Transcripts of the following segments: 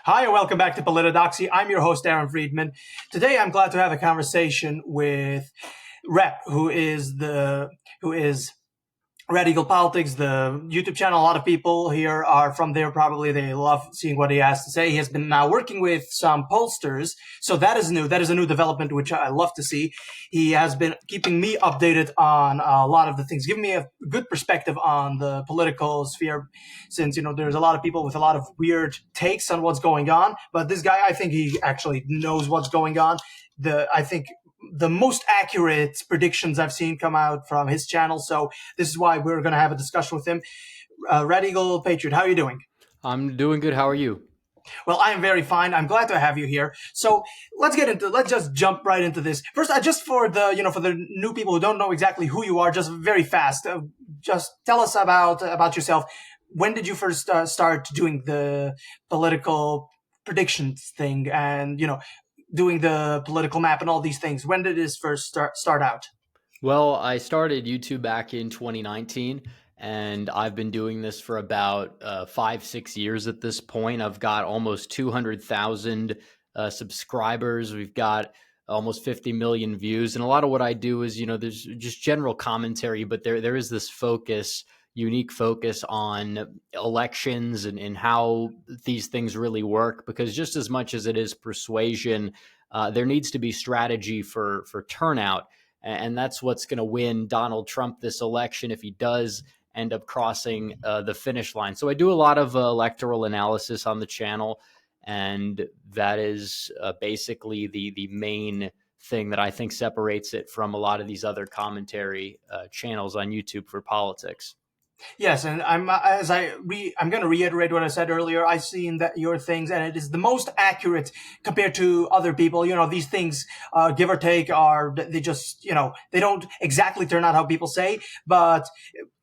Hi, and welcome back to Politodoxy. I'm your host, Aaron Friedman. Today, I'm glad to have a conversation with Rep, who is Red Eagle Politics, the YouTube channel. A lot of people here are from there. Probably they love seeing what he has to say. He has been now working with some pollsters. So that is new. That is a new development, which I love to see. He has been keeping me updated on a lot of the things, giving me a good perspective on the political sphere, since, there's a lot of people with a lot of weird takes on what's going on. But this guy, I think he actually knows what's going on. I think the most accurate predictions I've seen come out from his channel. So this is why we're going to have a discussion with him. Red Eagle Patriot, how are you doing? I'm doing good. How are you? Well, I am very fine. I'm glad to have you here. So let's just jump right into this. First, just for the new people who don't know exactly who you are, just very fast, just tell us about yourself. When did you first start doing the political predictions thing and, doing the political map and all these things? When did this first start out? Well, I started YouTube back in 2019, and I've been doing this for about 5-6 years at this point. I've got almost 200,000 subscribers. We've got almost 50 million views. And a lot of what I do is, there's just general commentary, but there is this unique focus on elections and how these things really work, because just as much as it is persuasion, there needs to be strategy for turnout. And that's what's going to win Donald Trump this election if he does end up crossing the finish line. So I do a lot of electoral analysis on the channel, and that is basically the main thing that I think separates it from a lot of these other commentary channels on YouTube for politics. Yes, and I'm going to reiterate what I said earlier. I've seen that your things, and it is the most accurate compared to other people. These things, give or take, they just they don't exactly turn out how people say. But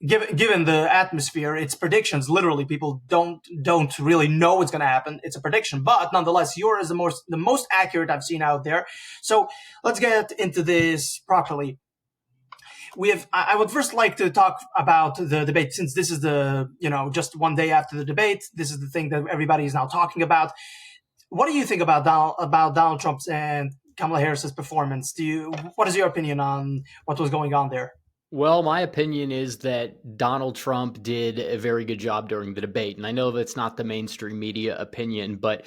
given the atmosphere, it's predictions. Literally, people don't really know what's going to happen. It's a prediction, but nonetheless, yours is the most accurate I've seen out there. So let's get into this properly. I would first like to talk about the debate, since this is just one day after the debate. This is the thing that everybody is now talking about. What do you think about Donald Trump's and Kamala Harris's performance? What is your opinion on what was going on there? Well, my opinion is that Donald Trump did a very good job during the debate. And I know that's not the mainstream media opinion, but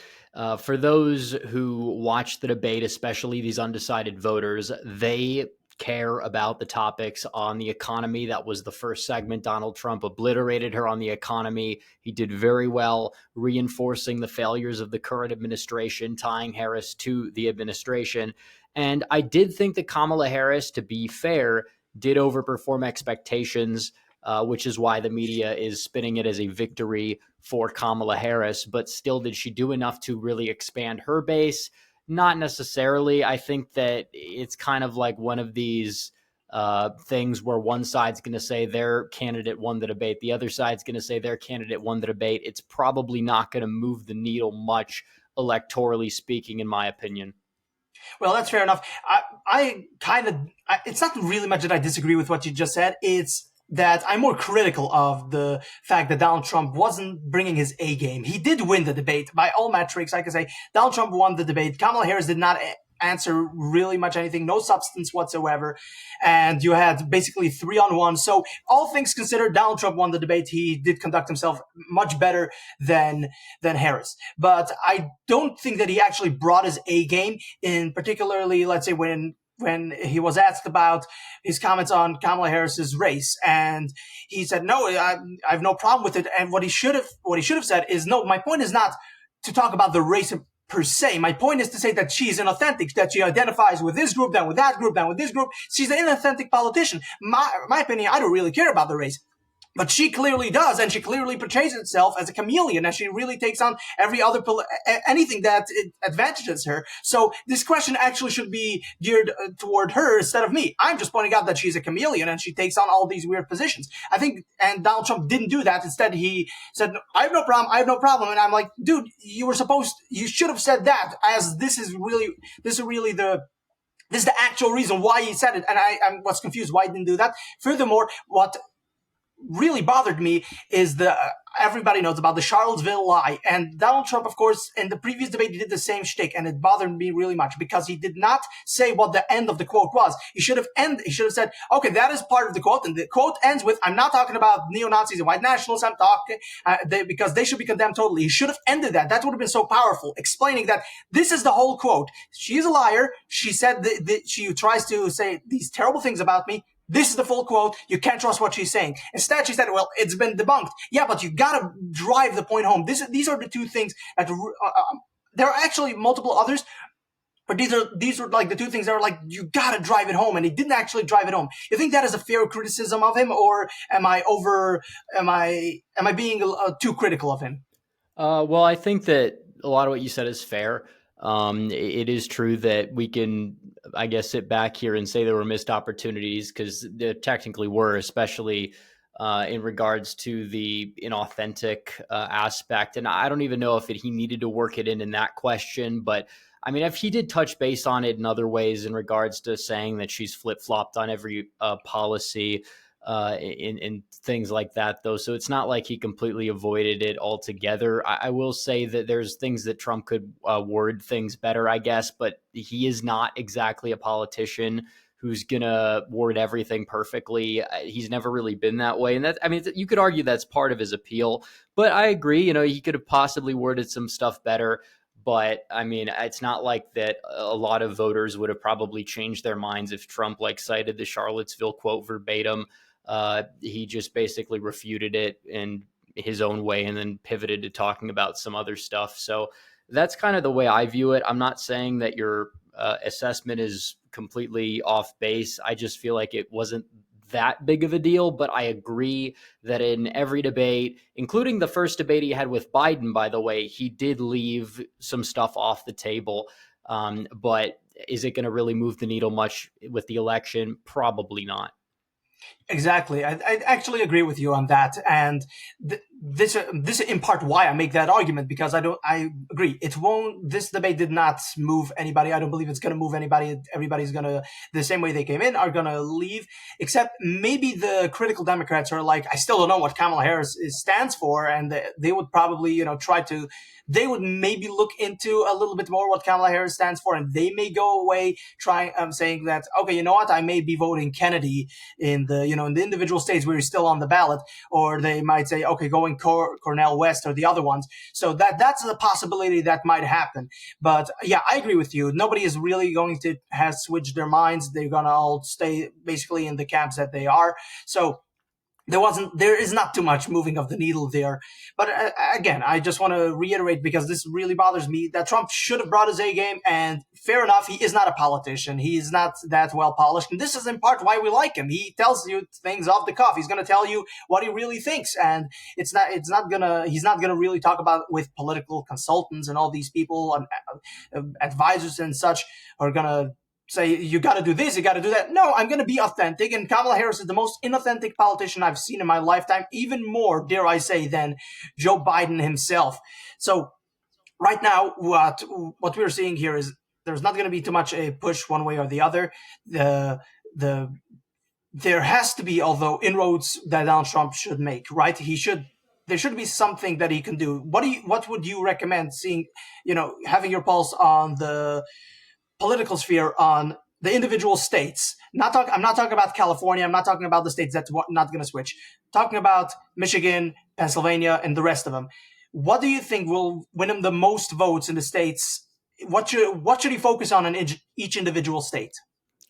for those who watched the debate, especially these undecided voters, they care about the topics on the economy. That was the first segment. Donald Trump obliterated her on the economy. He did very well reinforcing the failures of the current administration, tying Harris to the administration. And I did think that Kamala Harris, to be fair, did overperform expectations, which is why the media is spinning it as a victory for Kamala Harris. But still, did she do enough to really expand her base? Not necessarily. I think that it's kind of like one of these things where one side's going to say their candidate won the debate, the other side's going to say their candidate won the debate. It's probably not going to move the needle much electorally speaking, in my opinion. Well, that's fair enough. It's not really much that I disagree with what you just said. It's that I'm more critical of the fact that Donald Trump wasn't bringing his A game. He did win the debate by all metrics. I can say Donald Trump won the debate. Kamala Harris did not answer really much anything, no substance whatsoever. And you had basically 3-on-1. So all things considered, Donald Trump won the debate. He did conduct himself much better than Harris. But I don't think that he actually brought his A game in, particularly, let's say, when he was asked about his comments on Kamala Harris's race, and he said, no, I have no problem with it. And what he should have said is, no, my point is not to talk about the race per se. My point is to say that she's inauthentic, that she identifies with this group, then with that group, then with this group. She's an inauthentic politician. My opinion, I don't really care about the race. But she clearly does, and she clearly portrays herself as a chameleon, and she really takes on anything that advantages her. So this question actually should be geared toward her instead of me. I'm just pointing out that she's a chameleon, and she takes on all these weird positions. I think, and Donald Trump didn't do that. Instead, he said, I have no problem. And I'm like, dude, you should have said that, as this is the actual reason why he said it. And I was confused why he didn't do that. Furthermore, what really bothered me is everybody knows about the Charlottesville lie. And Donald Trump, of course, in the previous debate, he did the same shtick, and it bothered me really much because he did not say what the end of the quote was. He should have said, okay, that is part of the quote, and the quote ends with, I'm not talking about neo-Nazis and white nationalists, I'm talking, because they should be condemned totally. He should have ended that. That would have been so powerful, explaining that this is the whole quote. She's a liar. She said she tries to say these terrible things about me. This is the full quote. You can't trust what she's saying. Instead, she said, well, it's been debunked. Yeah, but you gotta drive the point home. These are the two things that, there are actually multiple others, but these are like the two things that are like, you gotta drive it home, and he didn't actually drive it home. You think that is a fair criticism of him, or am I being too critical of him? Well, I think that a lot of what you said is fair. It is true that we can, I guess, sit back here and say there were missed opportunities, because there technically were, especially in regards to the inauthentic aspect. And I don't even know if he needed to work it in that question. But I mean, if he did touch base on it in other ways in regards to saying that she's flip-flopped on every policy, in things like that, though. So it's not like he completely avoided it altogether. I will say that there's things that Trump could word things better, I guess, but he is not exactly a politician who's going to word everything perfectly. He's never really been that way. And that, I mean, you could argue that's part of his appeal, but I agree, he could have possibly worded some stuff better. But I mean, it's not like that a lot of voters would have probably changed their minds if Trump cited the Charlottesville quote verbatim. He just basically refuted it in his own way and then pivoted to talking about some other stuff. So that's kind of the way I view it. I'm not saying that your assessment is completely off base. I just feel like it wasn't that big of a deal, but I agree that in every debate, including the first debate he had with Biden, by the way, he did leave some stuff off the table. But is it going to really move the needle much with the election? Probably not. Exactly. I actually agree with you on that. And this in part why I make that argument, because I agree. This debate did not move anybody. I don't believe it's going to move anybody. Everybody's going to, the same way they came in, are going to leave, except maybe the critical Democrats are like, I still don't know what Kamala Harris stands for. And they would probably, they would maybe look into a little bit more what Kamala Harris stands for, and they may go away saying that, okay, you know what, I may be voting Kennedy in the individual states where he's still on the ballot, or they might say, okay, going Cornel West or the other ones. So that's a possibility that might happen. But yeah, I agree with you. Nobody is really going to have switched their minds. They're going to all stay basically in the camps that they are. So there is not too much moving of the needle there. But again, I just want to reiterate, because this really bothers me, that Trump should have brought his A game, and fair enough, he is not a politician. He is not that well polished. And this is in part why we like him. He tells you things off the cuff. He's going to tell you what he really thinks. And he's not going to really talk about with political consultants and all these people and advisors and such are going to say, you got to do this, you got to do that. No, I'm going to be authentic. And Kamala Harris is the most inauthentic politician I've seen in my lifetime, even more, dare I say, than Joe Biden himself. So right now, what we're seeing here is there's not going to be too much a push one way or the other. There has to be, although, inroads that Donald Trump should make, right? There should be something that he can do. What would you recommend seeing, having your pulse on the political sphere, on the individual states? I'm not talking about California. I'm not talking about the states that's not going to switch. I'm talking about Michigan, Pennsylvania, and the rest of them. What do you think will win him the most votes in the states? What should he focus on in each individual state?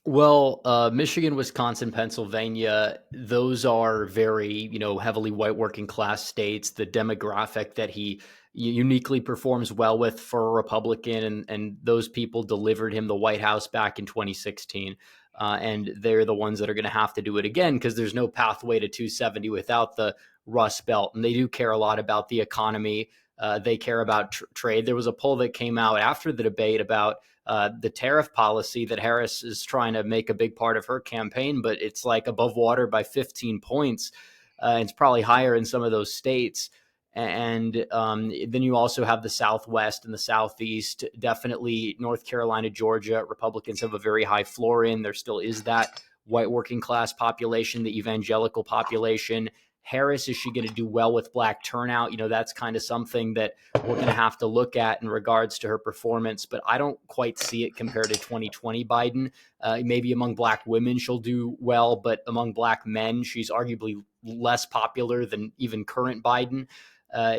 Well, Michigan, Wisconsin, Pennsylvania, those are very, heavily white working class states. The demographic that he uniquely performs well with for a Republican, and those people delivered him the White House back in 2016. And they're the ones that are going to have to do it again, because there's no pathway to 270 without the Rust Belt. And they do care a lot about the economy. They care about trade. There was a poll that came out after the debate about the tariff policy that Harris is trying to make a big part of her campaign, but it's above water by 15 points. It's probably higher in some of those states. And then you also have the Southwest and the Southeast. Definitely North Carolina, Georgia, Republicans have a very high floor in. There still is that white working class population, the evangelical population. Harris, is she going to do well with black turnout? That's kind of something that we're going to have to look at in regards to her performance, but I don't quite see it compared to 2020 Biden. Maybe among black women, she'll do well, but among black men, she's arguably less popular than even current Biden.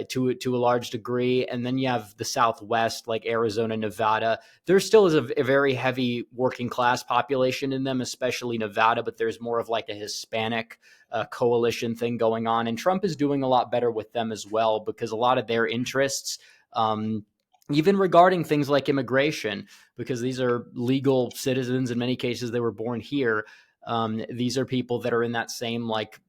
To a large degree. And then you have the Southwest, like Arizona, Nevada. There still is a very heavy working class population in them, especially Nevada, but there's more of like a Hispanic coalition thing going on. And Trump is doing a lot better with them as well, because a lot of their interests, even regarding things like immigration, because these are legal citizens, in many cases they were born here. These are people that are in that same, like,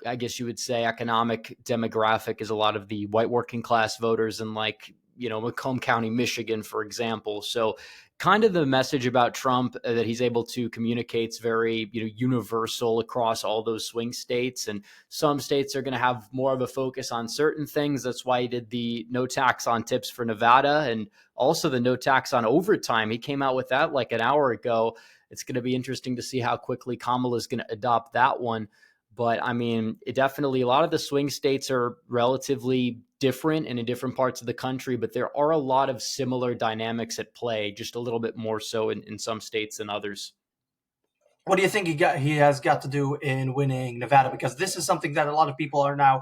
I guess you would say, economic demographic as a lot of the white working class voters in, like, Macomb County, Michigan, for example. So kind of the message about Trump that he's able to communicate is very, universal across all those swing states. And some states are going to have more of a focus on certain things. That's why he did the no tax on tips for Nevada, and also the no tax on overtime. He came out with that like an hour ago. It's going to be interesting to see how quickly Kamala is going to adopt that one. But I mean, a lot of the swing states are relatively different and in different parts of the country, but there are a lot of similar dynamics at play, just a little bit more so in some states than others. What do you think he has got to do in winning Nevada? Because this is something that a lot of people are now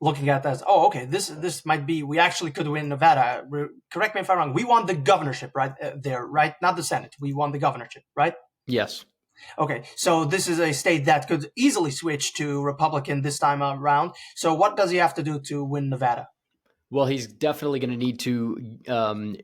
looking at as, oh, okay, this might be, we actually could win Nevada. Correct me if I'm wrong. We won the governorship right there, right? Not the Senate. We won the governorship, right? Yes. Okay, so this is a state that could easily switch to Republican this time around. So what does he have to do to win Nevada? Well, he's definitely going to need to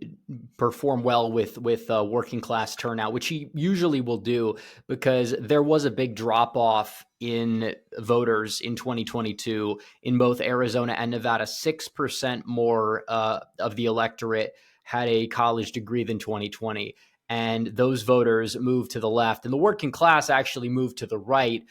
perform well with working class turnout, which he usually will do, because there was a big drop off in voters in 2022 in both Arizona and Nevada. 6% more of the electorate had a college degree than 2020. And those voters moved to the left, and the working class actually moved to the right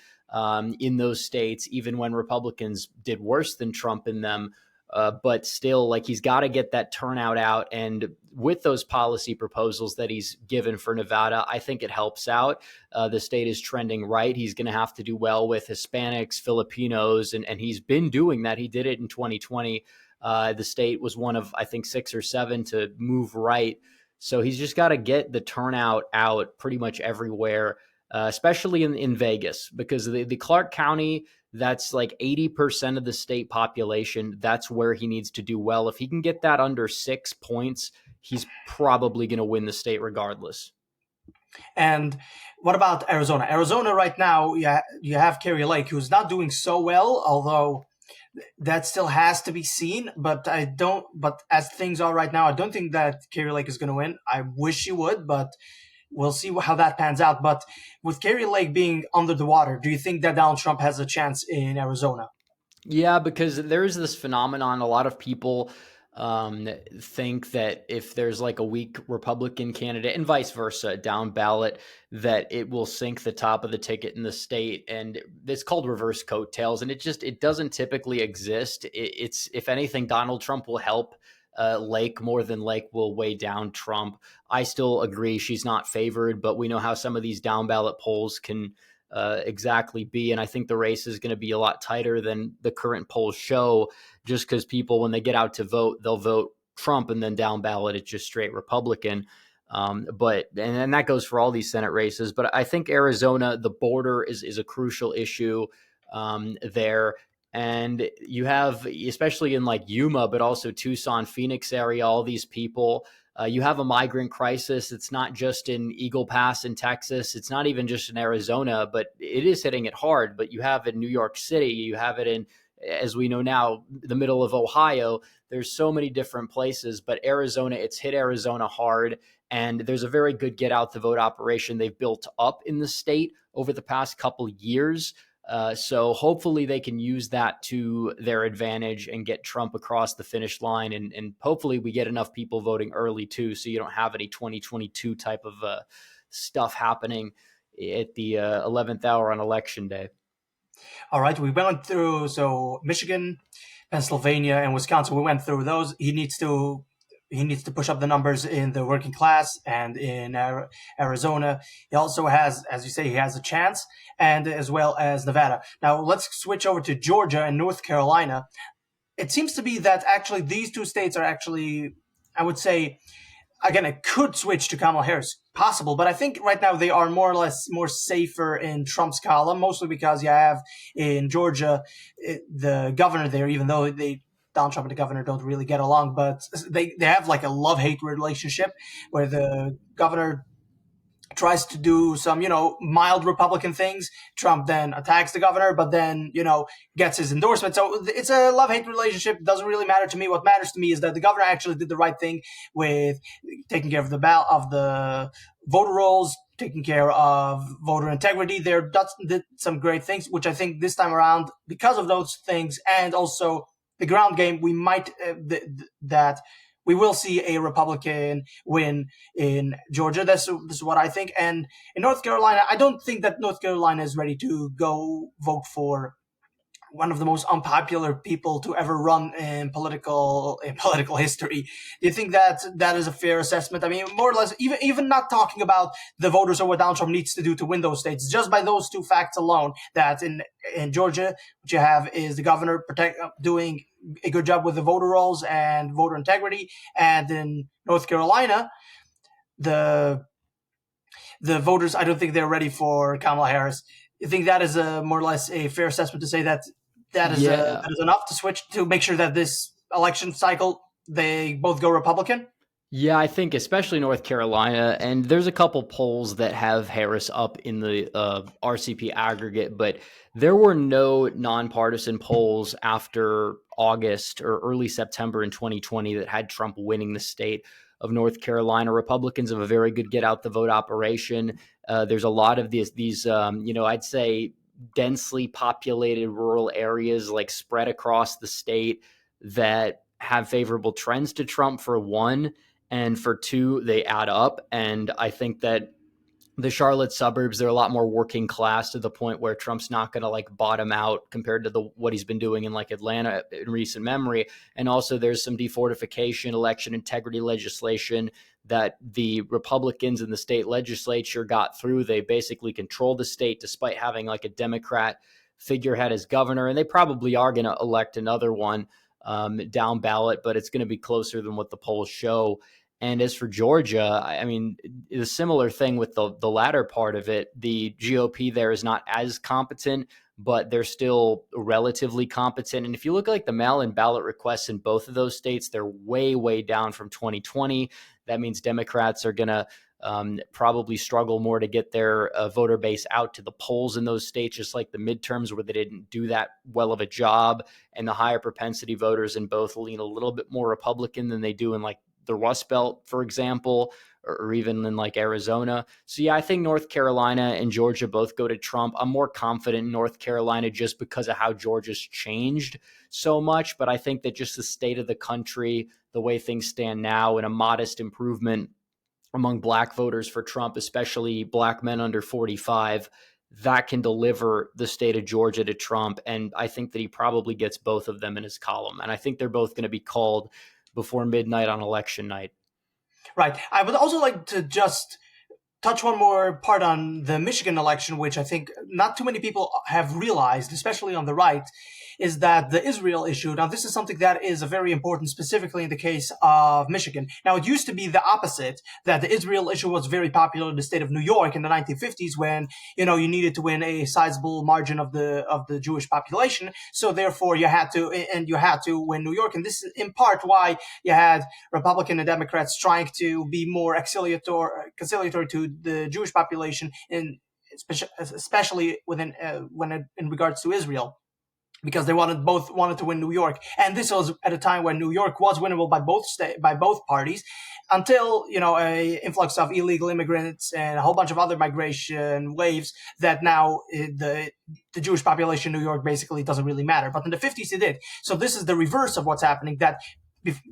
in those states, even when Republicans did worse than Trump in them. But still, like, he's got to get that turnout out. And with those policy proposals that he's given for Nevada, I think it helps out. The state is trending right. He's going to have to do well with Hispanics, Filipinos, and he's been doing that. He did it in 2020. The state was one of, I think, 6 or 7 to move right. So he's just got to get the turnout out pretty much everywhere, especially in Vegas, because the Clark County, that's like 80% of the state population. That's where he needs to do well. If he can get that under 6 points, he's probably going to win the state regardless. And what about Arizona? Arizona right now, you have Kari Lake, who's not doing so well, although that still has to be seen. But as things are right now, I don't think that Kari Lake is going to win. I wish she would, but we'll see how that pans out. But with Kari Lake being under the water, do you think that Donald Trump has a chance in Arizona? Yeah, because there's this phenomenon. A lot of people think that if there's like a weak Republican candidate, and vice versa, down ballot, that it will sink the top of the ticket in the state. And it's called reverse coattails. And it doesn't typically exist. It's, if anything, Donald Trump will help Lake more than Lake will weigh down Trump. I still agree she's not favored, but we know how some of these down ballot polls can exactly be. And I think the race is going to be a lot tighter than the current polls show, just because people, when they get out to vote, they'll vote Trump, and then down ballot, it's just straight Republican. But that goes for all these Senate races. But I think Arizona, the border is a crucial issue there. And you have, especially in like Yuma, but also Tucson, Phoenix area, all these people. You have a migrant crisis. It's not just in Eagle Pass in Texas. It's not even just in Arizona, but it is hitting it hard. But you have it in New York City. You have it in, as we know now, the middle of Ohio. There's so many different places. But Arizona, it's hit Arizona hard. And there's a very good get out the vote operation they've built up in the state over the past couple of years. So hopefully they can use that to their advantage and get Trump across the finish line. And hopefully we get enough people voting early too, so you don't have any 2022 type of stuff happening at the 11th hour on election day. All right, we went through, so Michigan, Pennsylvania, and Wisconsin. We went through those. He needs to he needs to push up the numbers in the working class and in Arizona. He also has, as you say, he has a chance, and as well as Nevada. Now let's switch over to Georgia and North Carolina. It seems to be that actually these two states are actually, I would say, again, it could switch to Kamala Harris, possible, but I think right now they are more or less more safer in Trump's column, mostly because you have in Georgia the governor there, even though Donald Trump and the governor don't really get along, but they have like a love-hate relationship where the governor tries to do some, mild Republican things. Trump then attacks the governor, but then, gets his endorsement. So it's a love-hate relationship. It doesn't really matter to me. What matters to me is that the governor actually did the right thing with taking care of the voter rolls, taking care of voter integrity. There did some great things, which I think this time around, because of those things and also the ground game, we might that we will see a Republican win in Georgia. This is what I think. And in North Carolina, I don't think that North Carolina is ready to go vote for one of the most unpopular people to ever run in political history. Do you think that that is a fair assessment? I mean, more or less, even not talking about the voters or what Donald Trump needs to do to win those states, just by those two facts alone, that in Georgia, what you have is the governor doing a good job with the voter rolls and voter integrity, and in North Carolina, the voters, I don't think they're ready for Kamala Harris. You think that is a more or less a fair assessment to say that that is enough to switch to make sure that this election cycle they both go Republican? Yeah, I think especially North Carolina, and there's a couple polls that have Harris up in the RCP aggregate, but there were no nonpartisan polls after August or early September in 2020 that had Trump winning the state of North Carolina. Republicans have a very good get out the vote operation. There's a lot of these I'd say densely populated rural areas like spread across the state that have favorable trends to Trump, for one. And for two, they add up. And I think that the Charlotte suburbs, they're a lot more working class, to the point where Trump's not going to like bottom out compared to what he's been doing in like Atlanta in recent memory. And also there's some defortification, election integrity legislation that the Republicans in the state legislature got through. They basically control the state despite having like a Democrat figurehead as governor. And they probably are going to elect another one down ballot, but it's going to be closer than what the polls show. And as for Georgia, I mean, the similar thing with the latter part of it. The GOP there is not as competent, but they're still relatively competent. And if you look at like the mail-in ballot requests in both of those states, they're way, way down from 2020. That means Democrats are going to probably struggle more to get their voter base out to the polls in those states, just like the midterms where they didn't do that well of a job. And the higher propensity voters in both lean a little bit more Republican than they do in like the Rust Belt, for example, or even in like Arizona. So yeah, I think North Carolina and Georgia both go to Trump. I'm more confident in North Carolina just because of how Georgia's changed so much. But I think that just the state of the country, the way things stand now, and a modest improvement among black voters for Trump, especially black men under 45, that can deliver the state of Georgia to Trump. And I think that he probably gets both of them in his column. And I think they're both going to be called before midnight on election night. Right. I would also like to just touch one more part on the Michigan election, which I think not too many people have realized, especially on the right, is that the Israel issue. Now, this is something that is very important, specifically in the case of Michigan. Now, it used to be the opposite, that the Israel issue was very popular in the state of New York in the 1950s when, you needed to win a sizable margin of the Jewish population. So therefore, you had to win New York. And this is in part why you had Republican and Democrats trying to be more conciliatory to the Jewish population, especially in regards to Israel, because they wanted to win New York. And this was at a time when New York was winnable by both parties, until a influx of illegal immigrants and a whole bunch of other migration waves that now the Jewish population in New York basically doesn't really matter. But in the 50s it did. So this is the reverse of what's happening. That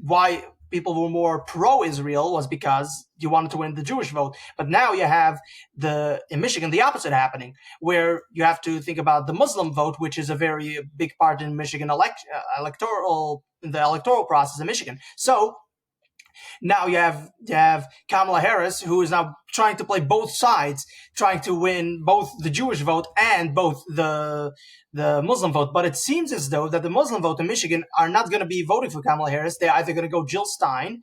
why people were more pro-Israel was because you wanted to win the Jewish vote. But now you have in Michigan, the opposite happening, where you have to think about the Muslim vote, which is a very big part in Michigan electoral process in Michigan. So Now you have Kamala Harris, who is now trying to play both sides, trying to win both the Jewish vote and both the Muslim vote. But it seems as though that the Muslim vote in Michigan are not going to be voting for Kamala Harris. They're either going to go Jill Stein,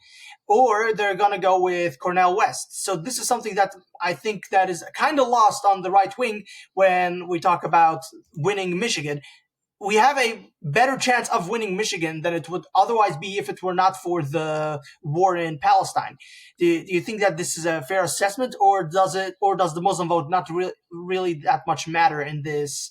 or they're going to go with Cornel West. So this is something that I think that is kind of lost on the right wing when we talk about winning Michigan. We have a better chance of winning Michigan than it would otherwise be if it were not for the war in Palestine. Do you think that this is a fair assessment, or does the Muslim vote not really that much matter in this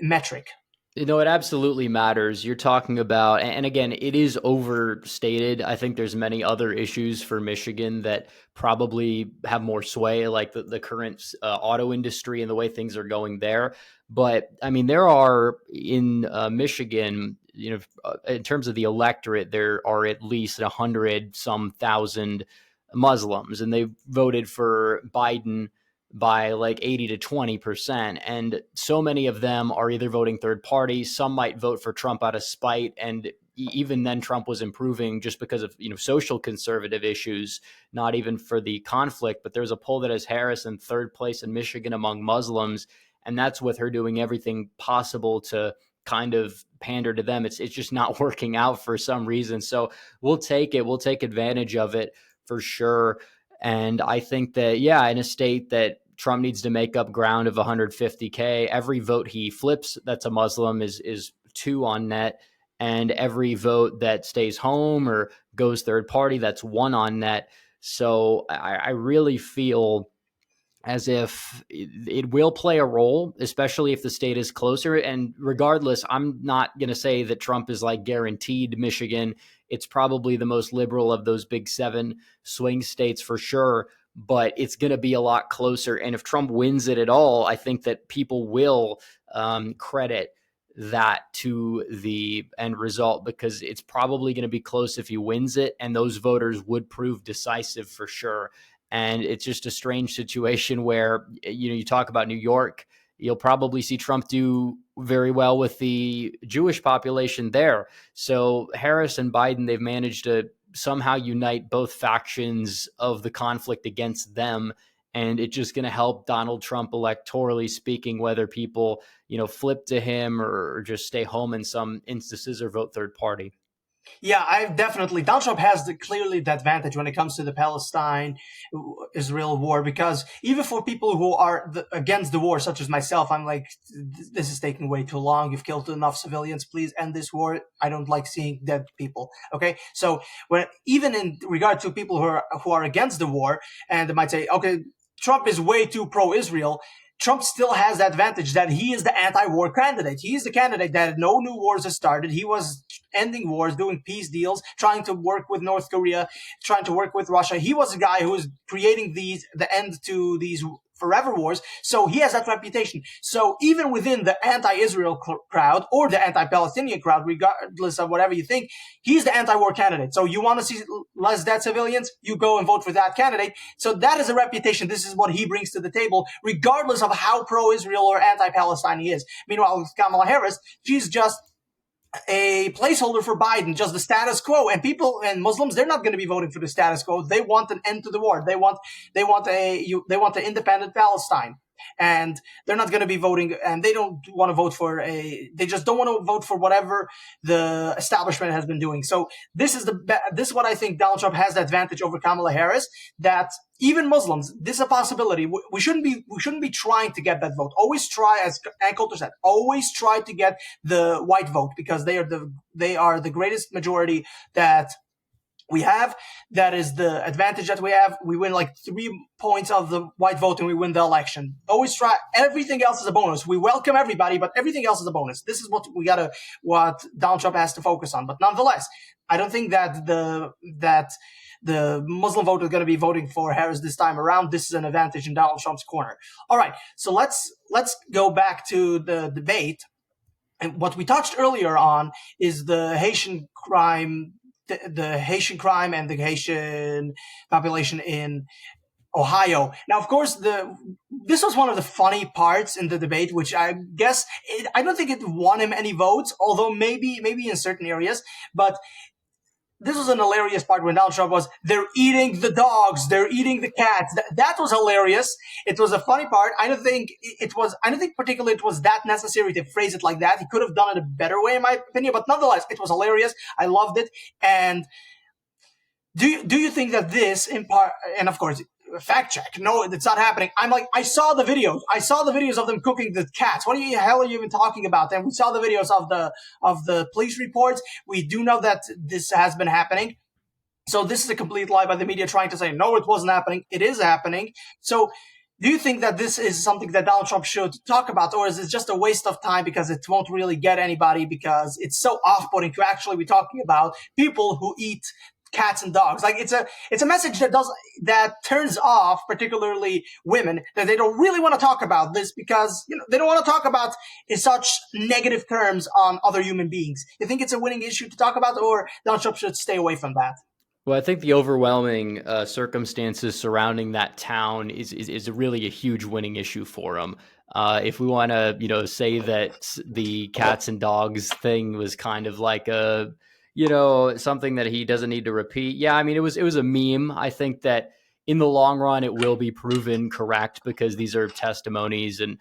metric? You know, it absolutely matters. You're talking about, and again, it is overstated. I think there's many other issues for Michigan that probably have more sway, like the current auto industry and the way things are going there. But I mean, there are in Michigan, you know, in terms of the electorate, there are at least 100-some thousand Muslims, and they voted for Biden by like 80 to 20%. And so many of them are either voting third party. Some might vote for Trump out of spite. And even then Trump was improving just because of, you know, social conservative issues, not even for the conflict. But there's a poll that has Harris in third place in Michigan among Muslims. And that's with her doing everything possible to kind of pander to them. It's just not working out for some reason. So we'll take it. We'll take advantage of it for sure. And I think that, yeah, in a state that Trump needs to make up ground of 150K, every vote he flips that's a Muslim is 2 on net. And every vote that stays home or goes third party, that's 1 on net. So I really feel as if it will play a role, especially if the state is closer. And regardless, I'm not going to say that Trump is like guaranteed Michigan. It's probably the most liberal of those big 7 swing states for sure, but it's going to be a lot closer. And if Trump wins it at all, I think that people will credit that to the end result, because it's probably going to be close if he wins it, and those voters would prove decisive for sure. And it's just a strange situation where, you know, you talk about New York, you'll probably see Trump do very well with the Jewish population there. So Harris and Biden, they've managed to somehow unite both factions of the conflict against them. And it's just going to help Donald Trump electorally speaking, whether people, you know, flip to him or just stay home in some instances or vote third party. Yeah, Donald Trump has clearly the advantage when it comes to the Palestine-Israel war, because even for people who are against the war, such as myself, I'm like, this is taking way too long. You've killed enough civilians. Please end this war. I don't like seeing dead people. Okay, so even in regard to people who are against the war, and they might say, okay, Trump is way too pro-Israel. Trump still has the advantage that he is the anti-war candidate. He is the candidate that no new wars have started. He was ending wars, doing peace deals, trying to work with North Korea, trying to work with Russia. He was the guy who was creating the end to these forever wars. So he has that reputation. So even within the anti-Israel crowd or the anti-Palestinian crowd, regardless of whatever you think, he's the anti-war candidate. So you want to see less dead civilians, you go and vote for that candidate. So that is a reputation. This is what he brings to the table, regardless of how pro-Israel or anti-Palestine he is. Meanwhile, with Kamala Harris, she's just a placeholder for Biden, just the status quo. And people and Muslims, they're not going to be voting for the status quo. They want an end to the war. They want an independent Palestine. And they're not going to be voting, and they don't want to vote they just don't want to vote for whatever the establishment has been doing. So this is what I think Donald Trump has the advantage over Kamala Harris, that even Muslims, this is a possibility. We shouldn't be trying to get that vote. Always try, as Ann Coulter said, always try to get the white vote, because they are the greatest majority that we have. That is the advantage that we have. We win like 3 points of the white vote and we win the election. Always try. Everything else is a bonus. We welcome everybody, but everything else is a bonus. This is what Donald Trump has to focus on. But nonetheless, I don't think that the Muslim vote is going to be voting for Harris this time around. This is an advantage in Donald Trump's corner. All right. So let's go back to the debate. And what we touched earlier on is the Haitian crime, the Haitian crime and the Haitian population in Ohio. Now, of course, this was one of the funny parts in the debate, which I guess I don't think it won him any votes, although maybe in certain areas. But this was an hilarious part when Donald Trump was, they're eating the dogs, they're eating the cats. That was hilarious. It was a funny part. I don't think particularly it was that necessary to phrase it like that. He could have done it a better way, in my opinion, but nonetheless, it was hilarious. I loved it. And do you think that this, in part, and of course, fact check, no, it's not happening. I'm like, I saw the videos of them cooking the cats. What the hell are you even talking about? And we saw the videos of the police reports. We do know that this has been happening. So this is a complete lie by the media trying to say, no, it wasn't happening. It is happening. So do you think that this is something that Donald Trump should talk about, or is it just a waste of time because it won't really get anybody because it's so off-putting to actually be talking about people who eat cats and dogs? Like, it's a message that turns off particularly women, that they don't really want to talk about this because they don't want to talk about in such negative terms on other human beings. You think it's a winning issue to talk about, or Donald Trump should stay away from that? Well, I think the overwhelming circumstances surrounding that town is really a huge winning issue for him. If we want to, say that the cats and dogs thing was kind of like a, something that he doesn't need to repeat. Yeah, I mean, it was a meme. I think that in the long run, it will be proven correct because these are testimonies, and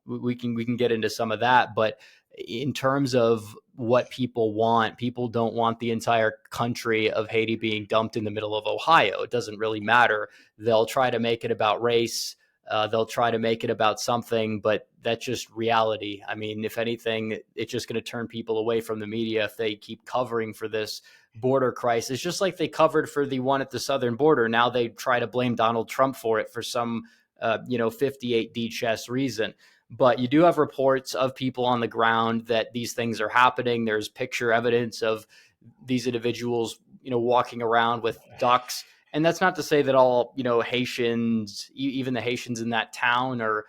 we can get into some of that, but in terms of what people want, people don't want the entire country of Haiti being dumped in the middle of Ohio. It doesn't really matter. They'll try to make it about race. They'll try to make it about something, but that's just reality. I mean, if anything, it's just going to turn people away from the media if they keep covering for this border crisis, just like they covered for the one at the southern border. Now they try to blame Donald Trump for it for some, 58D chess reason. But you do have reports of people on the ground that these things are happening. There's picture evidence of these individuals, walking around with ducks. And that's not to say that all, Haitians, even the Haitians in that town are,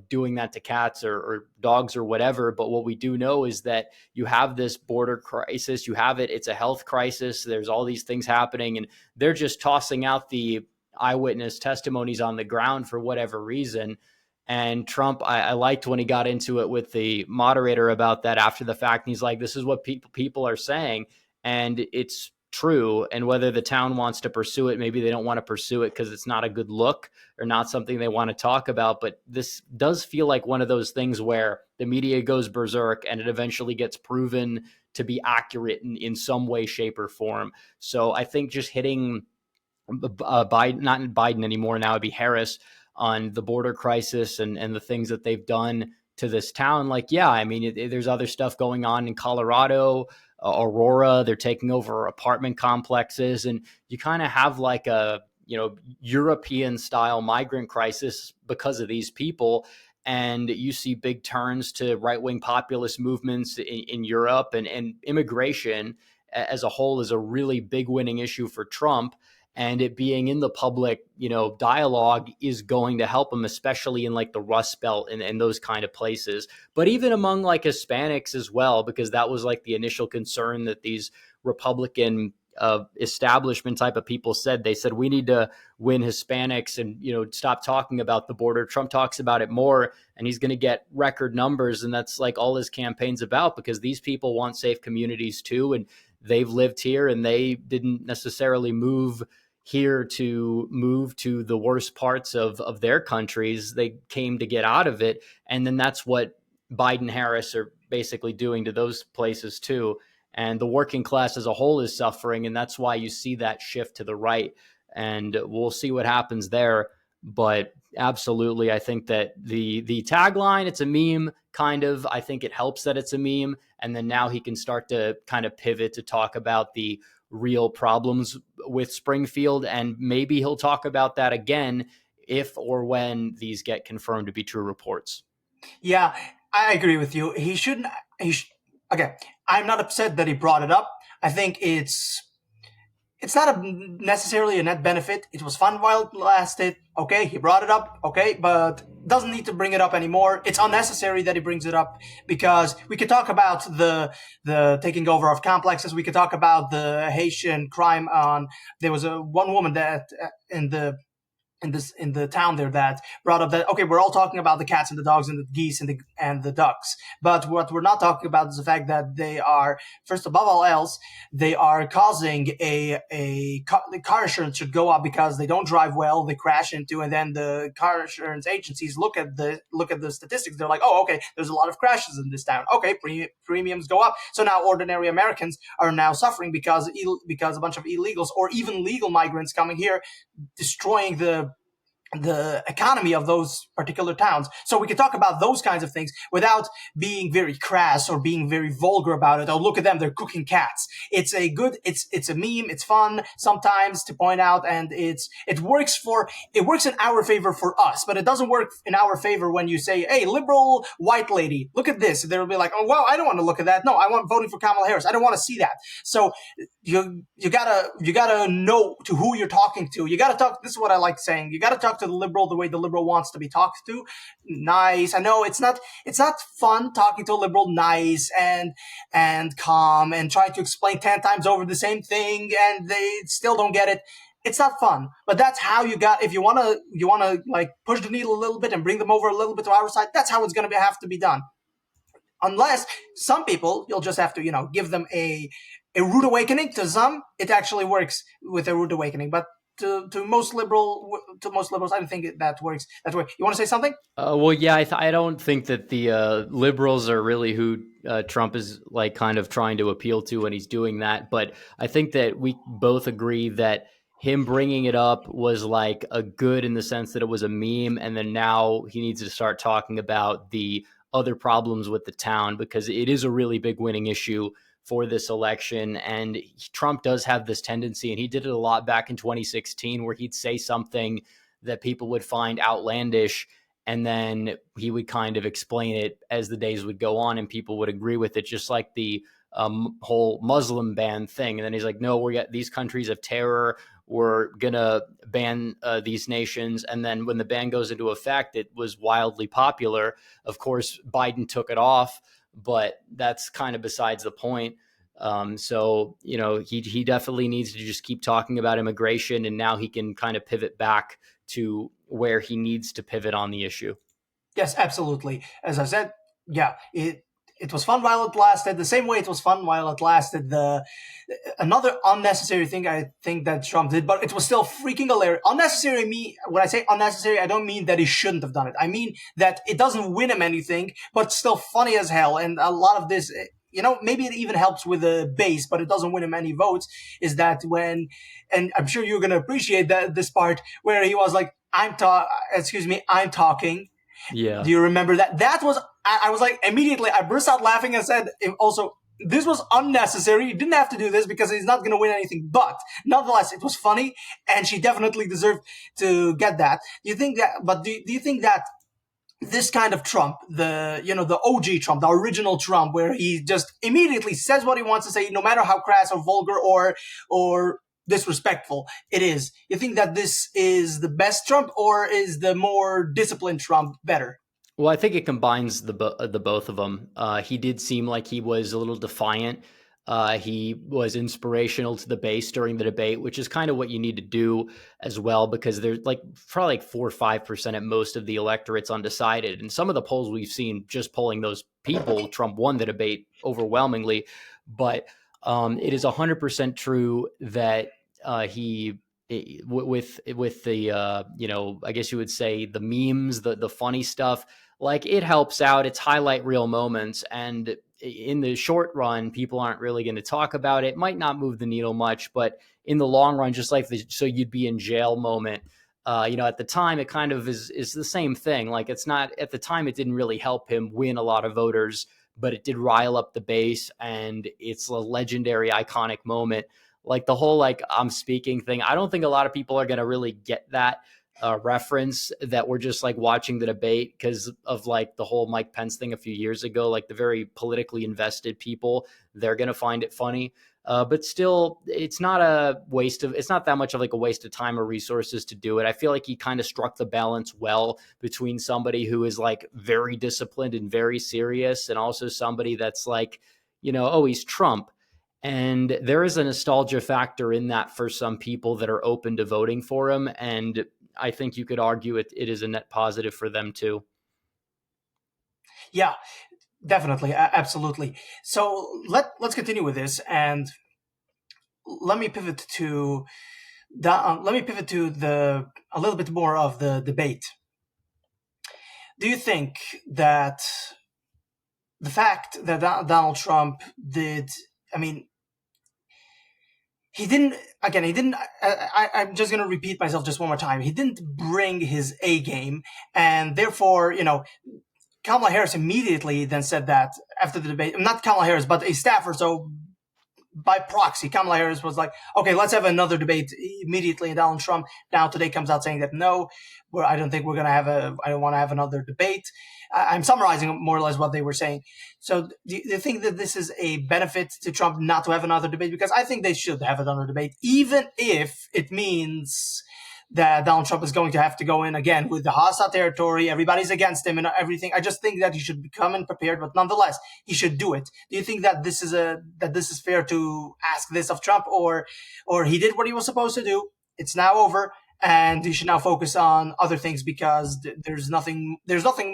doing that to cats or dogs or whatever. But what we do know is that you have this border crisis. You have it. It's a health crisis. There's all these things happening, and they're just tossing out the eyewitness testimonies on the ground for whatever reason. And Trump, I liked when he got into it with the moderator about that after the fact. And he's like, this is what people are saying. And it's true. And whether the town wants to pursue it, maybe they don't want to pursue it because it's not a good look or not something they want to talk about. But this does feel like one of those things where the media goes berserk and it eventually gets proven to be accurate in some way, shape, or form. So I think just hitting Biden, not Biden anymore, now it'd be Harris, on the border crisis and the things that they've done to this town. Like, yeah, I mean, there's other stuff going on in Colorado, Aurora. They're taking over apartment complexes, and you kind of have like a, European style migrant crisis because of these people. And you see big turns to right-wing populist movements in Europe, and immigration as a whole is a really big winning issue for Trump. And it being in the public, dialogue is going to help them, especially in like the Rust Belt and those kind of places. But even among like Hispanics as well, because that was like the initial concern that these Republican establishment type of people said. They said, we need to win Hispanics and, stop talking about the border. Trump talks about it more, and he's going to get record numbers. And that's like all his campaign's about, because these people want safe communities too. And they've lived here, and they didn't necessarily move here to move to the worst parts of their countries. They came to get out of it. And then that's what Biden, Harris are basically doing to those places too. And the working class as a whole is suffering. And that's why you see that shift to the right. And we'll see what happens there. But absolutely, I think that the tagline, it's a meme, kind of. I think it helps that it's a meme. And then now he can start to kind of pivot to talk about the real problems with Springfield. And maybe he'll talk about that again if or when these get confirmed to be true reports. Yeah, I agree with you. Okay, I'm not upset that he brought it up. I think it's not necessarily a net benefit. It was fun while it lasted. Okay, he brought it up. Okay, but doesn't need to bring it up anymore. It's unnecessary that he brings it up, because we could talk about the taking over of complexes. We could talk about the Haitian crime on. There was one woman that in the in the town there that brought up that, okay, we're all talking about the cats and the dogs and the geese and the ducks, but what we're not talking about is the fact that they are, first above all else, they are causing the car insurance should go up because they don't drive well, they crash into, and then the car insurance agencies look at the statistics. They're like, oh, okay, there's a lot of crashes in this town. Okay, premiums go up. So now ordinary Americans are now suffering because a bunch of illegals or even legal migrants coming here destroying the economy of those particular towns. So we can talk about those kinds of things without being very crass or being very vulgar about it. Oh, look at them, they're cooking cats. It's a meme, it's fun sometimes to point out, and it works in our favor for us, but it doesn't work in our favor when you say, hey, liberal white lady, look at this. They'll be like, oh, well, I don't want to look at that. No, I want voting for Kamala Harris. I don't want to see that. So you gotta know to who you're talking to. You gotta talk. This is what I like saying. You gotta talk to the liberal the way the liberal wants to be talked to. Nice. I know it's not fun talking to a liberal nice and calm and trying to explain 10 times over the same thing and they still don't get it. It's not fun, but that's how if you want to like push the needle a little bit and bring them over a little bit to our side, that's how it's going to have to be done. Unless some people, you'll just have to, give them a rude awakening. To some, it actually works with a rude awakening, but to most liberals, I don't think that works that way. You want to say something? Well, yeah, I don't think that the liberals are really who Trump is like kind of trying to appeal to when he's doing that. But I think that we both agree that him bringing it up was like a good in the sense that it was a meme, and then now he needs to start talking about the other problems with the town because it is a really big winning issue for this election. And Trump does have this tendency, and he did it a lot back in 2016, where he'd say something that people would find outlandish, and then he would kind of explain it as the days would go on, and people would agree with it, just like the whole Muslim ban thing. And then he's like, no, we got these countries of terror. We're going to ban these nations. And then when the ban goes into effect, it was wildly popular. Of course, Biden took it off, but that's kind of besides the point. So, he definitely needs to just keep talking about immigration, and now he can kind of pivot back to where he needs to pivot on the issue. Yes, absolutely. As I said, yeah, it was fun while it lasted. The same way it was fun while it lasted. Another unnecessary thing I think that Trump did, but it was still freaking hilarious. Unnecessary, when I say unnecessary, I don't mean that he shouldn't have done it. I mean that it doesn't win him anything, but still funny as hell. And a lot of this, maybe it even helps with the base, but it doesn't win him any votes, is that and I'm sure you're going to appreciate this part where he was like, I'm talking. Yeah. Do you remember that? That was, I was like, immediately, I burst out laughing and said, also, this was unnecessary. You didn't have to do this because he's not going to win anything. But nonetheless, it was funny, and she definitely deserved to get that. Do you think that this kind of Trump, the OG Trump, the original Trump, where he just immediately says what he wants to say, no matter how crass or vulgar or disrespectful it is, you think that this is the best Trump, or is the more disciplined Trump better? Well, I think it combines the both of them. He did seem like he was a little defiant. He was inspirational to the base during the debate, which is kind of what you need to do as well, because there's probably 4 or 5% at most of the electorate's undecided. And some of the polls we've seen, just polling those people, Trump won the debate overwhelmingly. But it is 100% true that with the I guess you would say the memes, the funny stuff, like it helps out. It's highlight real moments, and in the short run, people aren't really going to talk about it. Might not move the needle much, but in the long run, just like so you'd be in jail moment. At the time, it kind of is the same thing. Like it's not at the time, it didn't really help him win a lot of voters, but it did rile up the base, and it's a legendary, iconic moment. Like the whole I'm speaking thing. I don't think a lot of people are going to really get that reference, that we're just watching the debate because of the whole Mike Pence thing a few years ago. Like the very politically invested people, they're going to find it funny. But still, it's not that much of a waste of time or resources to do it. I feel like he kind of struck the balance well between somebody who is very disciplined and very serious, and also somebody that's he's Trump. And there is a nostalgia factor in that for some people that are open to voting for him. And I think you could argue it is a net positive for them too. Yeah, definitely, absolutely. So let's continue with this, and let me pivot to the a little bit more of the debate. Do you think that the fact that Donald Trump did, I mean, he didn't, again, he didn't, I'm just going to repeat myself just one more time. He didn't bring his A game, and therefore, Kamala Harris immediately then said that after the debate, not Kamala Harris, but a staffer. So by proxy, Kamala Harris was like, okay, let's have another debate immediately. And Donald Trump now today comes out saying that no, I don't think we're going to I don't want to have another debate. I'm summarizing more or less what they were saying. So do you think that this is a benefit to Trump not to have another debate? Because I think they should have another debate, even if it means that Donald Trump is going to have to go in again with the hostile territory. Everybody's against him and everything. I just think that he should come in prepared, but nonetheless, he should do it. Do you think that this is fair to ask this of Trump, or he did what he was supposed to do? It's now over, and he should now focus on other things because there's nothing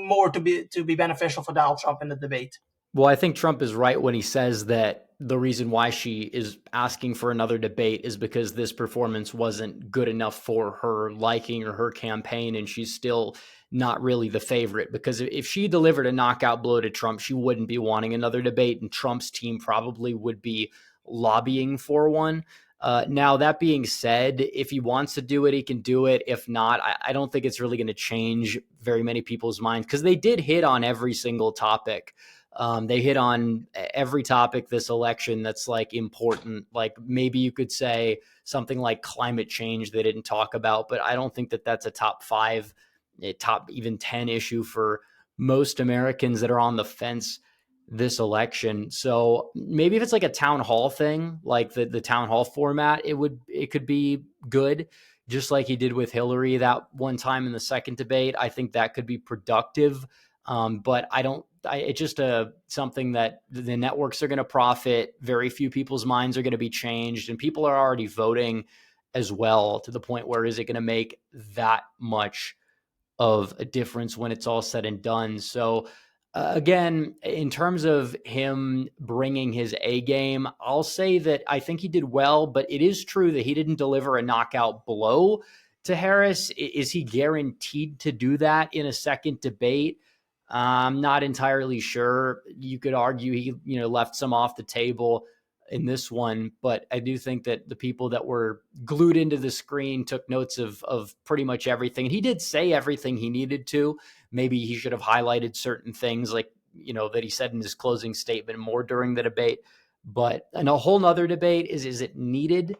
more to be beneficial for Donald Trump in the debate. Well, I think Trump is right when he says that the reason why she is asking for another debate is because this performance wasn't good enough for her liking or her campaign, and she's still not really the favorite. Because if she delivered a knockout blow to Trump, she wouldn't be wanting another debate, and Trump's team probably would be lobbying for one. Now, that being said, if he wants to do it, he can do it. If not, I don't think it's really going to change very many people's minds, because they did hit on every single topic. They hit on every topic this election that's like important. Like maybe you could say something like climate change they didn't talk about, but I don't think that that's a top 5, a top even 10 issue for most Americans that are on the fence this election. So maybe if it's like a town hall thing, like the town hall format, it could be good, just like he did with Hillary that one time in the second debate. I think that could be productive. But it's just something that the networks are going to profit. Very few people's minds are going to be changed, and people are already voting as well, to the point where is it going to make that much of a difference when it's all said and done? So again, in terms of him bringing his A game, I'll say that I think he did well, but it is true that he didn't deliver a knockout blow to Harris. Is he guaranteed to do that in a second debate? I'm not entirely sure. You could argue he, left some off the table in this one, but I do think that the people that were glued into the screen took notes of pretty much everything. And he did say everything he needed to. Maybe he should have highlighted certain things like, that he said in his closing statement more during the debate. But in a whole nother debate is it needed?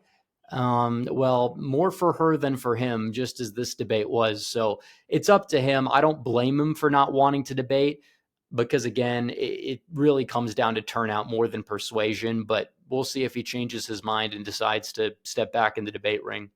Well, more for her than for him, just as this debate was. So it's up to him. I don't blame him for not wanting to debate, because again, it really comes down to turnout more than persuasion, but we'll see if he changes his mind and decides to step back in the debate ring.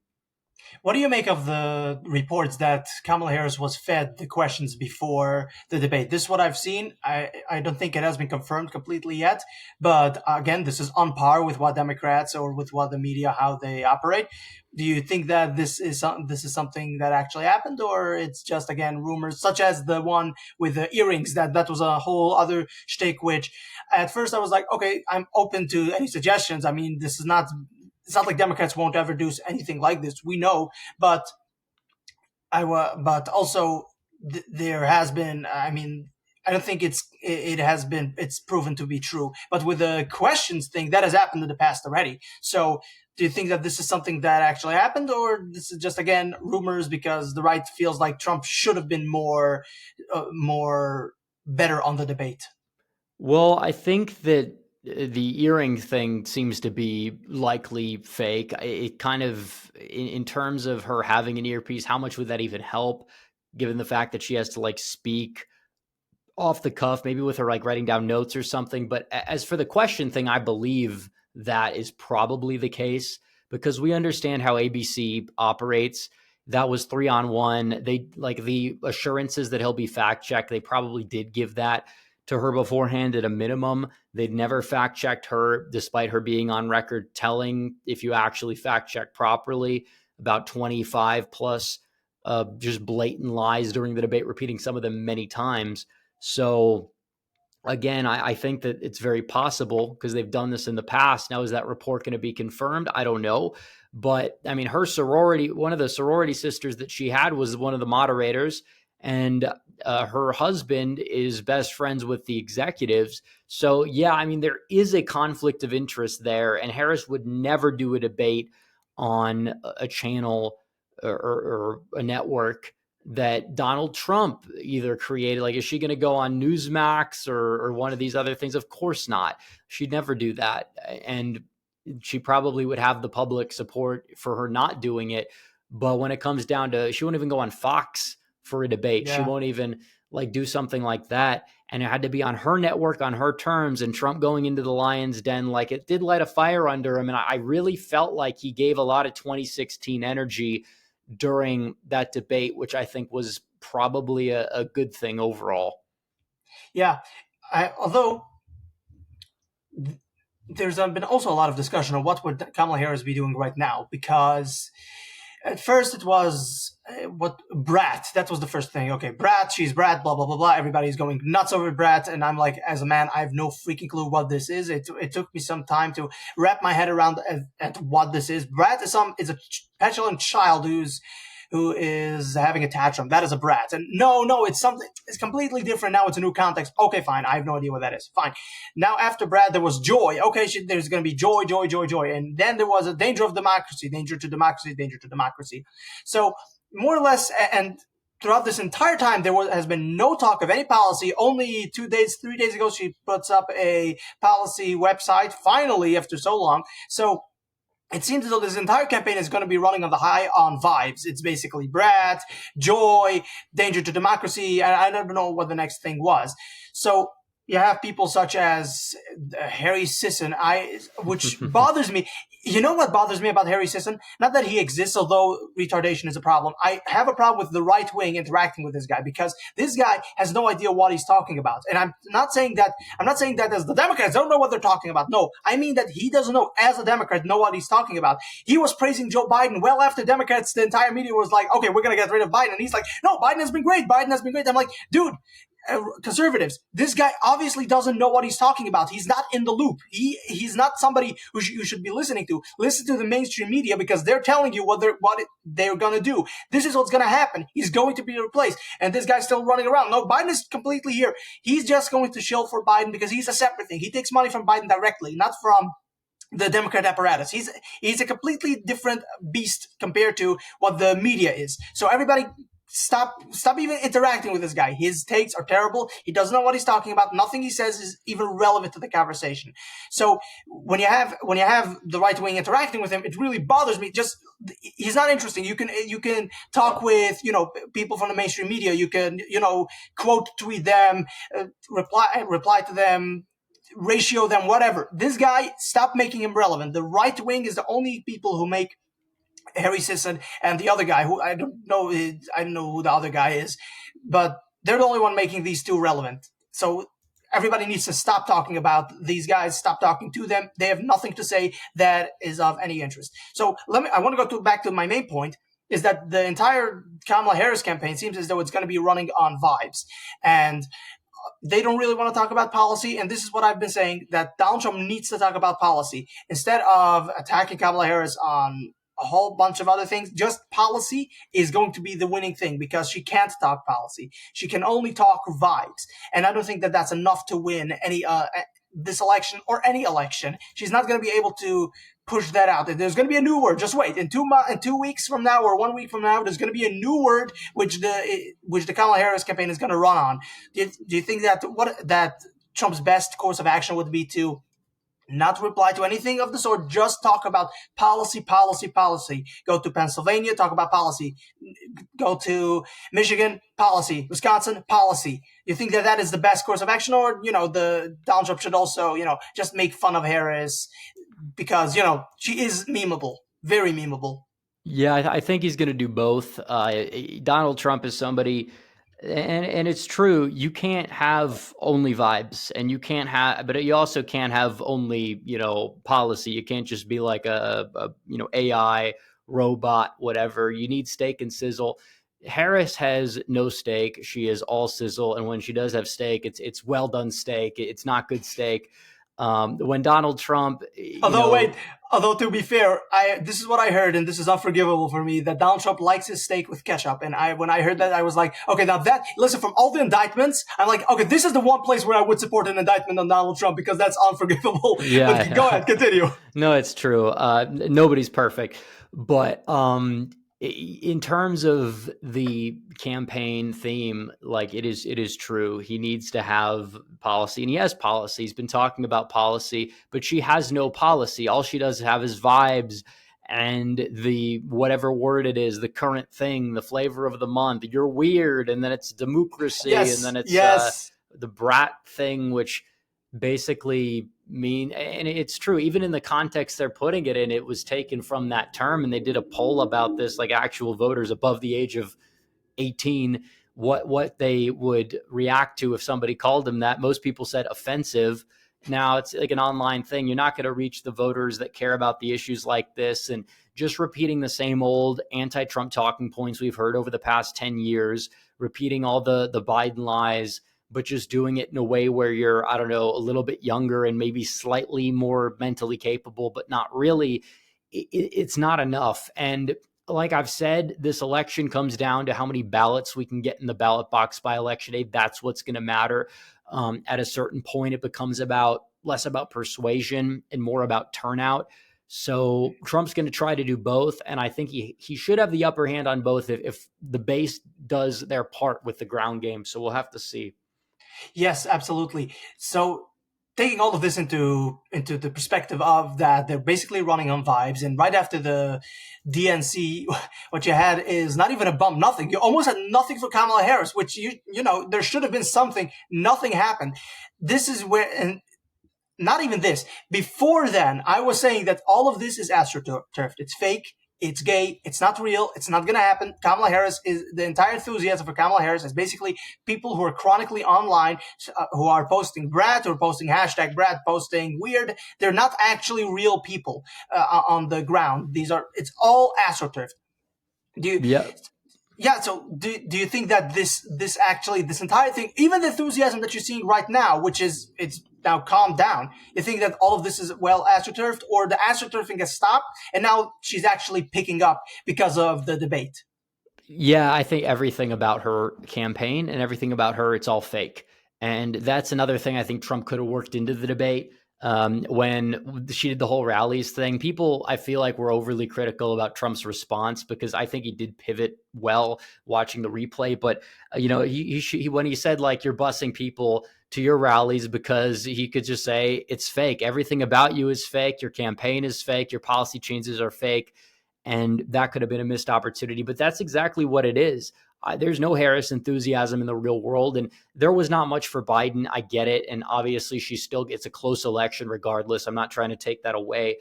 What do you make of the reports that Kamala Harris was fed the questions before the debate? This is what I've seen. I don't think it has been confirmed completely yet. But again, this is on par with what Democrats or with what the media, how they operate. Do you think that this is something that actually happened, or it's just, again, rumors, such as the one with the earrings, that was a whole other shtick, which at first I was like, okay, I'm open to any suggestions. I mean, it's not like Democrats won't ever do anything like this. We know, but also there has been. I mean, I don't think it's proven to be true. But with the questions thing, that has happened in the past already. So do you think that this is something that actually happened, or this is just, again, rumors because the right feels like Trump should have been more better on the debate? Well, I think that the earring thing seems to be likely fake. It kind of, in terms of her having an earpiece, how much would that even help, given the fact that she has to speak off the cuff, maybe with her writing down notes or something. But as for the question thing, I believe that is probably the case, because we understand how ABC operates. That was 3-on-1. They the assurances that he'll be fact checked. They probably did give that to her beforehand at a minimum. They'd never fact checked her, despite her being on record telling, if you actually fact check properly, about 25 plus just blatant lies during the debate, repeating some of them many times. So again, I think that it's very possible because they've done this in the past. Now, is that report going to be confirmed? I don't know. But I mean, her sorority, one of the sorority sisters that she had was one of the moderators, and her husband is best friends with the executives. So, yeah, I mean, there is a conflict of interest there, and Harris would never do a debate on a channel or a network that Donald Trump either created. Like, is she going to go on Newsmax or one of these other things? Of course not. She'd never do that. And she probably would have the public support for her not doing it. But when it comes down to, she won't even go on Fox for a debate. She Yeah. won't even like do something like that. And it had to be on her network, on her terms. And Trump going into the lion's den, like, it did light a fire under him. And I really felt like he gave a lot of 2016 energy during that debate, which I think was probably a good thing overall. Yeah. Although there's been also a lot of discussion on what would Kamala Harris be doing right now, because at first it was what Brat. That was the first thing. Okay, Brat, she's Brat, blah, blah, blah, blah. Everybody's going nuts over Brat. And I'm like, as a man, I have no freaking clue what this is. It took me some time to wrap my head around at what this is. Brat is a petulant child who is having a tantrum. That is a brat. And no, it's something, it's completely different. Now it's a new context. Okay, fine. I have no idea what that is. Fine. Now after Brat, there was Joy. Okay, there's going to be Joy. And then there was a danger of democracy, danger to democracy. So more or less, and throughout this entire time, has been no talk of any policy. Only 3 days ago, she puts up a policy website, finally, after so long. So it seems as though this entire campaign is going to be running on the high on vibes. It's basically Brat, Joy, danger to democracy, and I don't know what the next thing was. So you have people such as Harry Sisson, which bothers me. You know what bothers me about Harry Sisson? Not that he exists, although retardation is a problem. I have a problem with the right wing interacting with this guy, because this guy has no idea what he's talking about. And I'm not saying that as the Democrats don't know what they're talking about. No, I mean that he doesn't know, as a Democrat, know what he's talking about. He was praising Joe Biden well after Democrats, the entire media was like, okay, we're going to get rid of Biden. And he's like, no, Biden has been great. I'm like, dude, conservatives, this guy obviously doesn't know what he's talking about. He's not in the loop. He's not somebody who you should be listening to. Listen to the mainstream media, because they're telling you what they're going to do. This is what's going to happen. He's going to be replaced, and this guy's still running around. No, Biden is completely here. He's just going to shill for Biden because he's a separate thing. He takes money from Biden directly, not from the Democrat apparatus. He's a completely different beast compared to what the media is. So everybody, stop even interacting with this guy. His takes are terrible. He doesn't know what he's talking about. Nothing he says is even relevant to the conversation. So when you have the right wing interacting with him, it really bothers me. Just, he's not interesting. You can talk with, people from the mainstream media. You can, quote tweet them, reply to them, ratio them, whatever. This guy, stop making him relevant. The right wing is the only people who make Harry Sisson and the other guy, who I don't know who the other guy is, but they're the only one making these two relevant. So everybody needs to stop talking about these guys, stop talking to them. They have nothing to say that is of any interest. So I want to go back to my main point, is that the entire Kamala Harris campaign seems as though it's going to be running on vibes. And they don't really want to talk about policy. And this is what I've been saying, that Donald Trump needs to talk about policy. Instead of attacking Kamala Harris on a whole bunch of other things, just policy is going to be the winning thing, because she can't talk policy. She can only talk vibes. And I don't think that that's enough to win any this election or any election. She's not going to be able to push that out. There's going to be a new word. Just wait. In 2 weeks from now, or 1 week from now, there's going to be a new word which the Kamala Harris campaign is going to run on. Do you think that Trump's best course of action would be to not reply to anything of the sort, just talk about policy? Go to Pennsylvania, talk about policy. Go to Michigan, policy. Wisconsin, policy. You think that is the best course of action? Or, the Donald Trump should also, just make fun of Harris, because, she is memeable, very memeable. Yeah, I think he's going to do both. Donald Trump is somebody, and it's true, you can't have only vibes, and but you also can't have only, policy. You can't just be like a AI robot, whatever. You need steak and sizzle. Harris has no steak. She is all sizzle, and when she does have steak, it's well done steak. It's not good steak. When Donald Trump, Although wait, although to be fair, I this is what I heard, and this is unforgivable for me, that Donald Trump likes his steak with ketchup. And when I heard that, I was like, okay, now that listen, from all the indictments, I'm like, okay, this is the one place where I would support an indictment on Donald Trump because that's unforgivable. But go yeah, ahead, continue. no, it's true. Nobody's perfect, but in terms of the campaign theme, like it is true. He needs to have policy, and he has policy. He's been talking about policy, but she has no policy. All she does have is vibes and the whatever word it is, the current thing, the flavor of the month. You're weird, and then it's democracy, and Yes, then it's yes. the brat thing, which basically mean, and it's true, even in the context they're putting it in, it was taken from that term, and they did a poll about this, like actual voters above the age of 18, what they would react to if somebody called them that. Most people said offensive. Now it's like an online thing. You're not going to reach the voters that care about the issues like this, and just repeating the same old anti-Trump talking points we've heard over the past 10 years, repeating all the Biden lies, but just doing it in a way where you're, I don't know, a little bit younger and maybe slightly more mentally capable, but not really. It's not enough. And like I've said, this election comes down to how many ballots we can get in the ballot box by election day. That's what's going to matter. At a certain point, it becomes about less about persuasion and more about turnout. So Trump's going to try to do both, and I think he should have the upper hand on both if the base does their part with the ground game. So we'll have to see. Yes, absolutely. So taking all of this into the perspective of that, they're basically running on vibes, and right after the DNC, what you had is not even a bump, nothing. You almost had nothing for Kamala Harris, which you know there should have been something. Nothing happened. This is where, and not even this. Before then, I was saying that all of this is astroturfed. It's fake. It's gay. It's not real. It's not going to happen. Kamala Harris is the entire enthusiasm for Kamala Harris is basically people who are chronically online, who are posting brat or posting hashtag brat, posting weird. They're not actually real people on the ground. It's all astroturfed. Do you, Yeah, yeah, so do you think that this entire thing, even the enthusiasm that you're seeing right now, which is it's now calmed down, you think that all of this is well astroturfed, or the astroturfing has stopped and now she's actually picking up because of the debate? Yeah, I think everything about her campaign and everything about her, it's all fake. And that's another thing I think Trump could have worked into the debate. When she did the whole rallies thing, people, I feel like, were overly critical about Trump's response because I think he did pivot well watching the replay. But, when he said, like, you're busing people to your rallies, because he could just say it's fake. Everything about you is fake. Your campaign is fake. Your policy changes are fake, and that could have been a missed opportunity. But that's exactly what it is. There's no Harris enthusiasm in the real world, and there was not much for Biden. I get it, and obviously she still gets a close election regardless. I'm not trying to take that away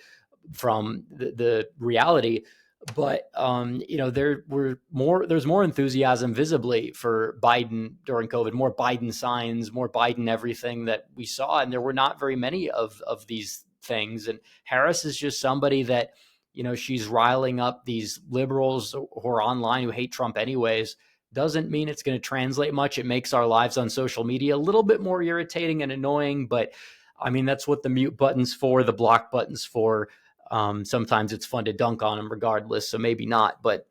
from the reality, but there's more enthusiasm visibly for Biden during COVID, more Biden signs, more Biden everything that we saw, and there were not very many of these things. And Harris is just somebody that, she's riling up these liberals who are online who hate Trump anyways. Doesn't mean it's going to translate much. It makes our lives on social media a little bit more irritating and annoying, but I mean, that's what the mute button's for, the block button's for. Sometimes it's fun to dunk on them regardless, so maybe not. But,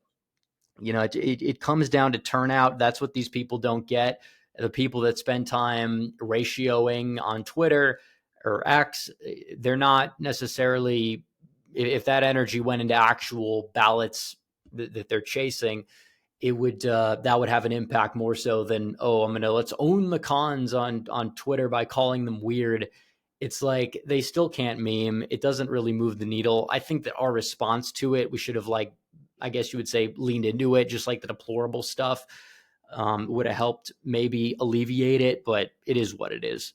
it comes down to turnout. That's what these people don't get. The people that spend time ratioing on Twitter or X, they're not necessarily, if that energy went into actual ballots that they're chasing, it would that would have an impact more so than, let's own the cons on Twitter by calling them weird. It's like they still can't meme. It doesn't really move the needle. I think that our response to it, we should have, like, I guess you would say, leaned into it, just like the deplorable stuff would have helped maybe alleviate it, but it is what it is.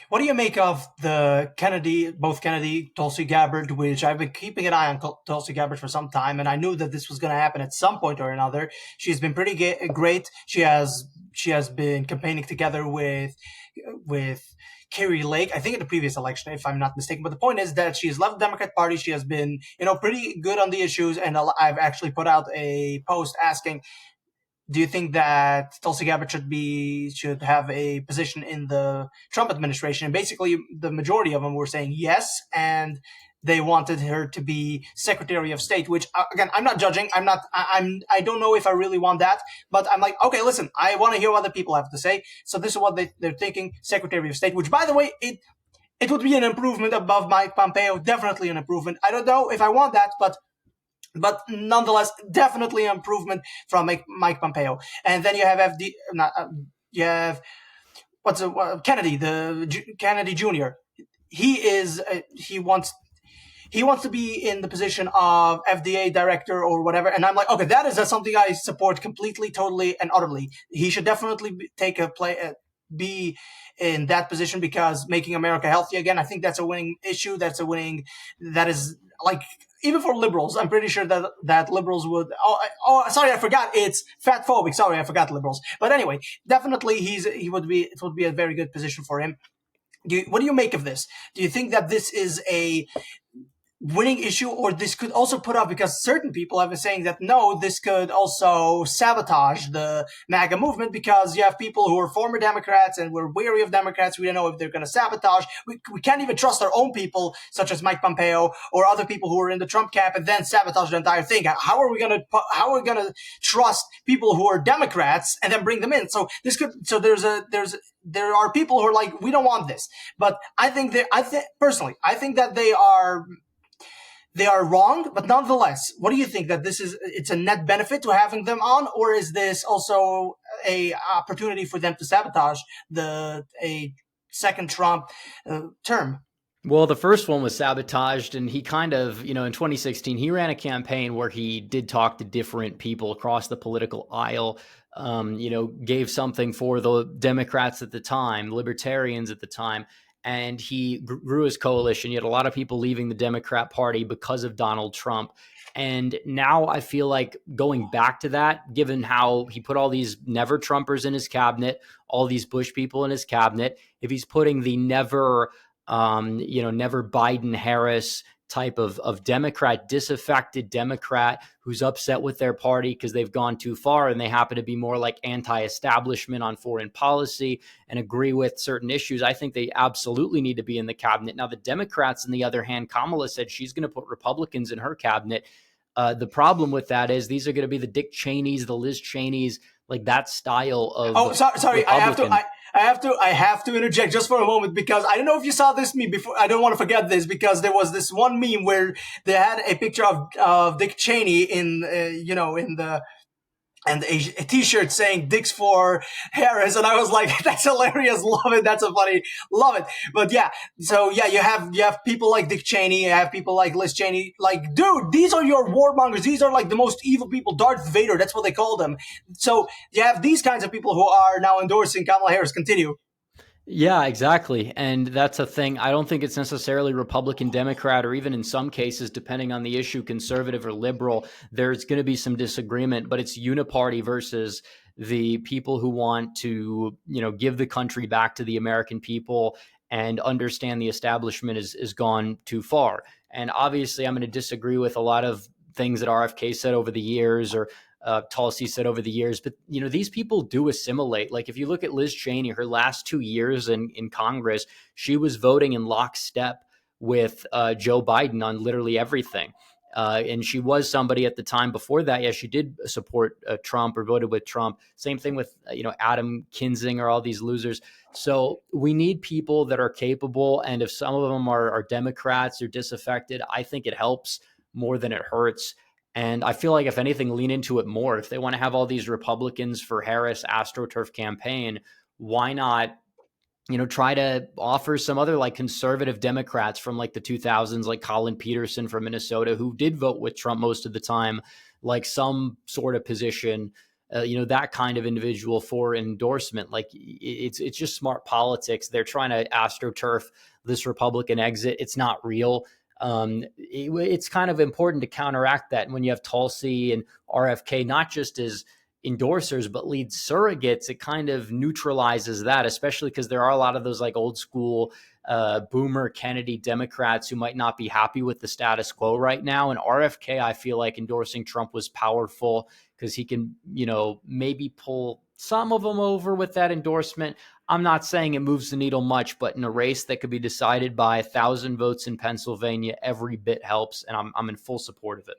What do you make of both Kennedy, Tulsi Gabbard, which I've been keeping an eye on Tulsi Gabbard for some time, and I knew that this was going to happen at some point or another. She's been pretty great. She has been campaigning together with Carrie Lake, I think, in the previous election, if I'm not mistaken. But the point is that she's left the Democrat Party. She has been, pretty good on the issues, and I've actually put out a post asking, do you think that Tulsi Gabbard should have a position in the Trump administration? And basically, the majority of them were saying yes, and they wanted her to be Secretary of State. Which again, I'm not judging. I don't know if I really want that, but I'm like, okay, listen, I want to hear what other people have to say. So this is what they're thinking: Secretary of State. Which, by the way, it would be an improvement above Mike Pompeo. Definitely an improvement. I don't know if I want that, but nonetheless, definitely an improvement from Mike Pompeo. And then you have you have Kennedy, Kennedy Jr. He wants to be in the position of FDA director or whatever, and I'm like, okay, that is something I support completely, totally, and utterly. He should definitely be in that position, because making America healthy again, I think that's a winning issue. That is like, even for liberals, I'm pretty sure that liberals would. Sorry, I forgot. It's fat phobic. Sorry, I forgot liberals. But anyway, definitely it would be a very good position for him. What do you make of this? Do you think that this is a winning issue, or this could also put up, because certain people have been saying that no, this could also sabotage the MAGA movement, because you have people who are former Democrats and we're wary of Democrats. We don't know if they're going to sabotage. We can't even trust our own people, such as Mike Pompeo or other people who are in the Trump camp, and then sabotage the entire thing. How are we going to trust people who are Democrats and then bring them in? So there are people who are like, we don't want this. But I think that they are wrong, but nonetheless, what do you think, that it's a net benefit to having them on, or is this also a opportunity for them to sabotage a second Trump term? Well, the first one was sabotaged, and he kind of, in 2016, he ran a campaign where he did talk to different people across the political aisle, gave something for the Democrats at the time, libertarians at the time, and he grew his coalition. You had a lot of people leaving the Democrat Party because of Donald Trump. And now I feel like going back to that, given how he put all these never Trumpers in his cabinet, all these Bush people in his cabinet, if he's putting the never Biden Harris type of Democrat, disaffected Democrat who's upset with their party because they've gone too far and they happen to be more like anti-establishment on foreign policy and agree with certain issues, I think they absolutely need to be in the cabinet. Now, the Democrats, on the other hand, Kamala said she's going to put Republicans in her cabinet. The problem with that is these are going to be the Dick Cheneys, the Liz Cheneys, like that style of. Oh, sorry. I have to interject just for a moment, because I don't know if you saw this meme before. I don't want to forget this, because there was this one meme where they had a picture of Dick Cheney in a t-shirt saying Dick's for Harris, and I was like, that's hilarious, love it, that's so funny, love it. But yeah, so yeah, you have people like Dick Cheney, you have people like Liz Cheney, like, dude, these are your warmongers, these are like the most evil people, Darth Vader, that's what they call them. So you have these kinds of people who are now endorsing Kamala Harris. Continue. Yeah, exactly. And that's a thing. I don't think it's necessarily Republican, Democrat, or even in some cases, depending on the issue, conservative or liberal, there's going to be some disagreement, but it's uniparty versus the people who want to, give the country back to the American people and understand the establishment is gone too far. And obviously, I'm going to disagree with a lot of things that RFK said over the years, or Tulsi said over the years, but these people do assimilate. Like, if you look at Liz Cheney, her last 2 years in Congress, she was voting in lockstep with Joe Biden on literally everything. And she was somebody at the time before that. Yeah, she did support Trump or voted with Trump. Same thing with, Adam Kinzinger, all these losers. So we need people that are capable. And if some of them are Democrats or disaffected, I think it helps more than it hurts. And I feel like, if anything, lean into it more. If they want to have all these Republicans for Harris AstroTurf campaign, why not, try to offer some other like conservative Democrats from like the 2000s, like Colin Peterson from Minnesota, who did vote with Trump most of the time, like some sort of position, that kind of individual for endorsement. Like, it's just smart politics. They're trying to AstroTurf this Republican exit. It's not real. It's kind of important to counteract that. And when you have Tulsi and RFK, not just as endorsers, but lead surrogates, it kind of neutralizes that, especially because there are a lot of those like old school boomer Kennedy Democrats who might not be happy with the status quo right now. And RFK, I feel like endorsing Trump was powerful because he can, maybe pull some of them over with that endorsement. I'm not saying it moves the needle much, but in a race that could be decided by 1,000 votes in Pennsylvania, every bit helps, and I'm in full support of it.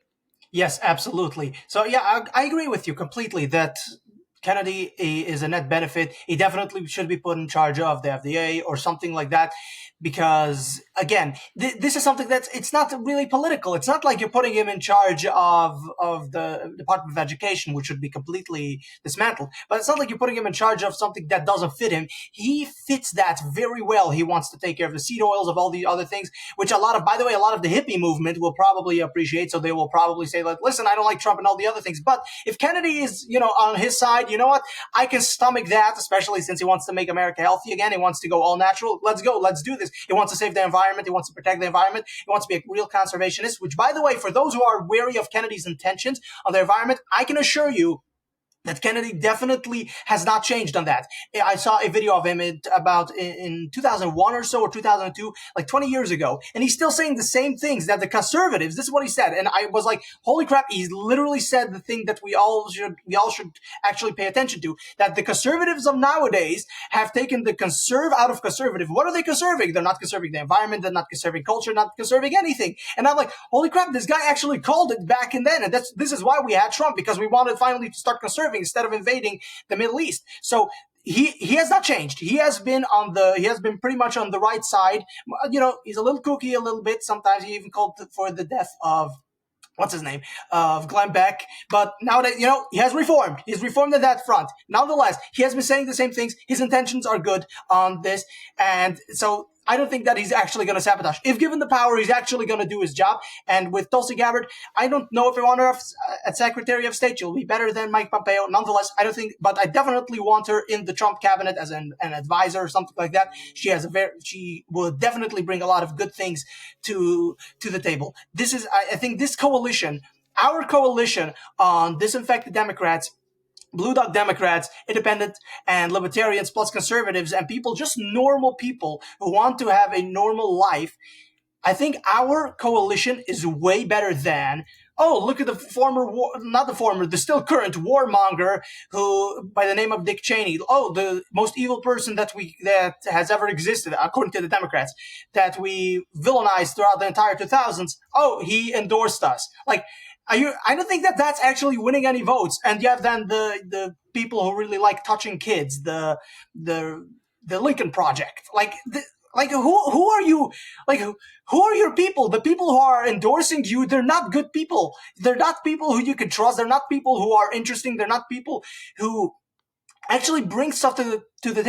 Yes, absolutely. So yeah, I agree with you completely that Kennedy is a net benefit. He definitely should be put in charge of the FDA or something like that. Because again, this is something it's not really political. It's not like you're putting him in charge of the Department of Education, which should be completely dismantled. But it's not like you're putting him in charge of something that doesn't fit him. He fits that very well. He wants to take care of the seed oils, of all the other things, which by the way, a lot of the hippie movement will probably appreciate. So they will probably say, like, listen, I don't like Trump and all the other things. But if Kennedy is, on his side, you know what? I can stomach that, especially since he wants to make America healthy again. He wants to go all natural. Let's go. Let's do this. He wants to save the environment. He wants to protect the environment. He wants to be a real conservationist, which, by the way, for those who are wary of Kennedy's intentions on the environment, I can assure you that Kennedy definitely has not changed on that. I saw a video of him in 2001 or so, or 2002, like 20 years ago, and he's still saying the same things that the conservatives, this is what he said. And I was like, holy crap, he's literally said the thing that we all should actually pay attention to, that the conservatives of nowadays have taken the conserve out of conservative. What are they conserving? They're not conserving the environment, they're not conserving culture, not conserving anything. And I'm like, holy crap, this guy actually called it back in then. And this is why we had Trump, because we wanted finally to start conserving instead of invading the Middle East. So he has not changed. He has been pretty much on the right side. He's a little kooky a little bit. Sometimes he even called for the death of what's his name, of Glenn Beck. But now that, he has reformed. He's reformed on that front. Nonetheless, he has been saying the same things. His intentions are good on this. And so I don't think that he's actually going to sabotage. If given the power, he's actually going to do his job. And with Tulsi Gabbard, I don't know if I want her as Secretary of State. She'll be better than Mike Pompeo. Nonetheless, I don't think, but I definitely want her in the Trump cabinet as an advisor or something like that. She will definitely bring a lot of good things to the table. I think this coalition, our coalition on disinfected Democrats, Blue Dog Democrats, independent and libertarians, plus conservatives, and people, just normal people who want to have a normal life. I think our coalition is way better than, look at the still current warmonger who, by the name of Dick Cheney, the most evil person that has ever existed, according to the Democrats, that we villainized throughout the entire 2000s. He endorsed us. Like, I don't think that that's actually winning any votes. And you have then the people who really like touching kids, the Lincoln Project. Who are you? Like, who are your people? The people who are endorsing you, they're not good people. They're not people who you can trust. They're not people who are interesting. They're not people who actually bring stuff to the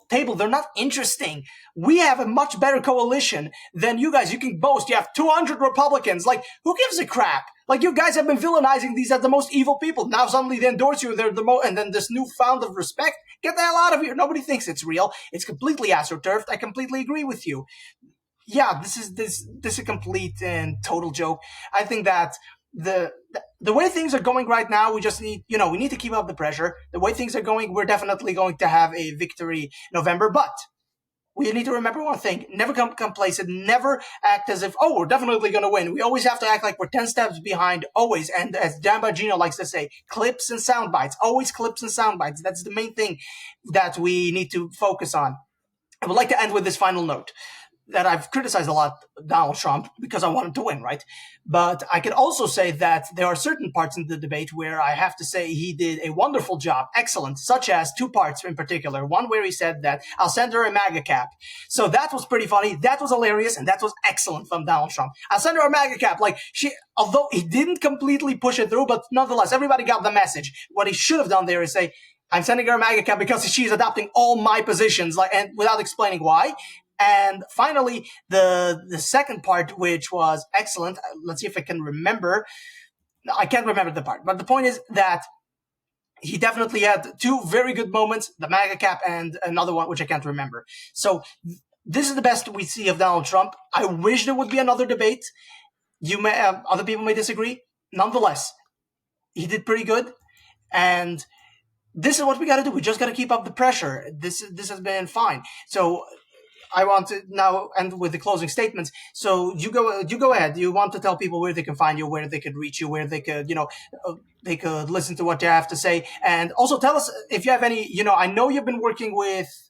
table. They're not interesting. We have a much better coalition than you guys. You can boast. You have 200 Republicans. Like, who gives a crap? Like, you guys have been villainizing these as the most evil people. Now suddenly they endorse you. They're and then this newfound of respect. Get the hell out of here. Nobody thinks it's real. It's completely astroturfed. I completely agree with you. Yeah, this is a complete and total joke. I think that the way things are going right now, we just need, we need to keep up the pressure. The way things are going, we're definitely going to have a victory in November, but we need to remember one thing. Never come complacent. Never act as if, we're definitely going to win. We always have to act like we're 10 steps behind, always. And as Dan Bongino likes to say, clips and sound bites. Always clips and sound bites. That's the main thing that we need to focus on. I would like to end with this final note. That I've criticized a lot Donald Trump because I want him to win, right? But I can also say that there are certain parts in the debate where I have to say he did a wonderful job, excellent, such as two parts in particular. One where he said that I'll send her a MAGA cap. So that was pretty funny. That was hilarious. And that was excellent from Donald Trump. I'll send her a MAGA cap. Although he didn't completely push it through, but nonetheless, everybody got the message. What he should have done there is say, I'm sending her a MAGA cap because she's adopting all my positions, and without explaining why. And finally, the second part, which was excellent. Let's see if I can remember. I can't remember the part, but the point is that he definitely had two very good moments, the MAGA cap and another one, which I can't remember. So this is the best we see of Donald Trump. I wish there would be another debate. Other people may disagree. Nonetheless, he did pretty good. And this is what we got to do. We just got to keep up the pressure. This has been fine. So I want to now end with the closing statements. So you go ahead. You want to tell people where they can find you, where they could reach you, where they could, they could listen to what you have to say, and also tell us if you have any. I know you have been working with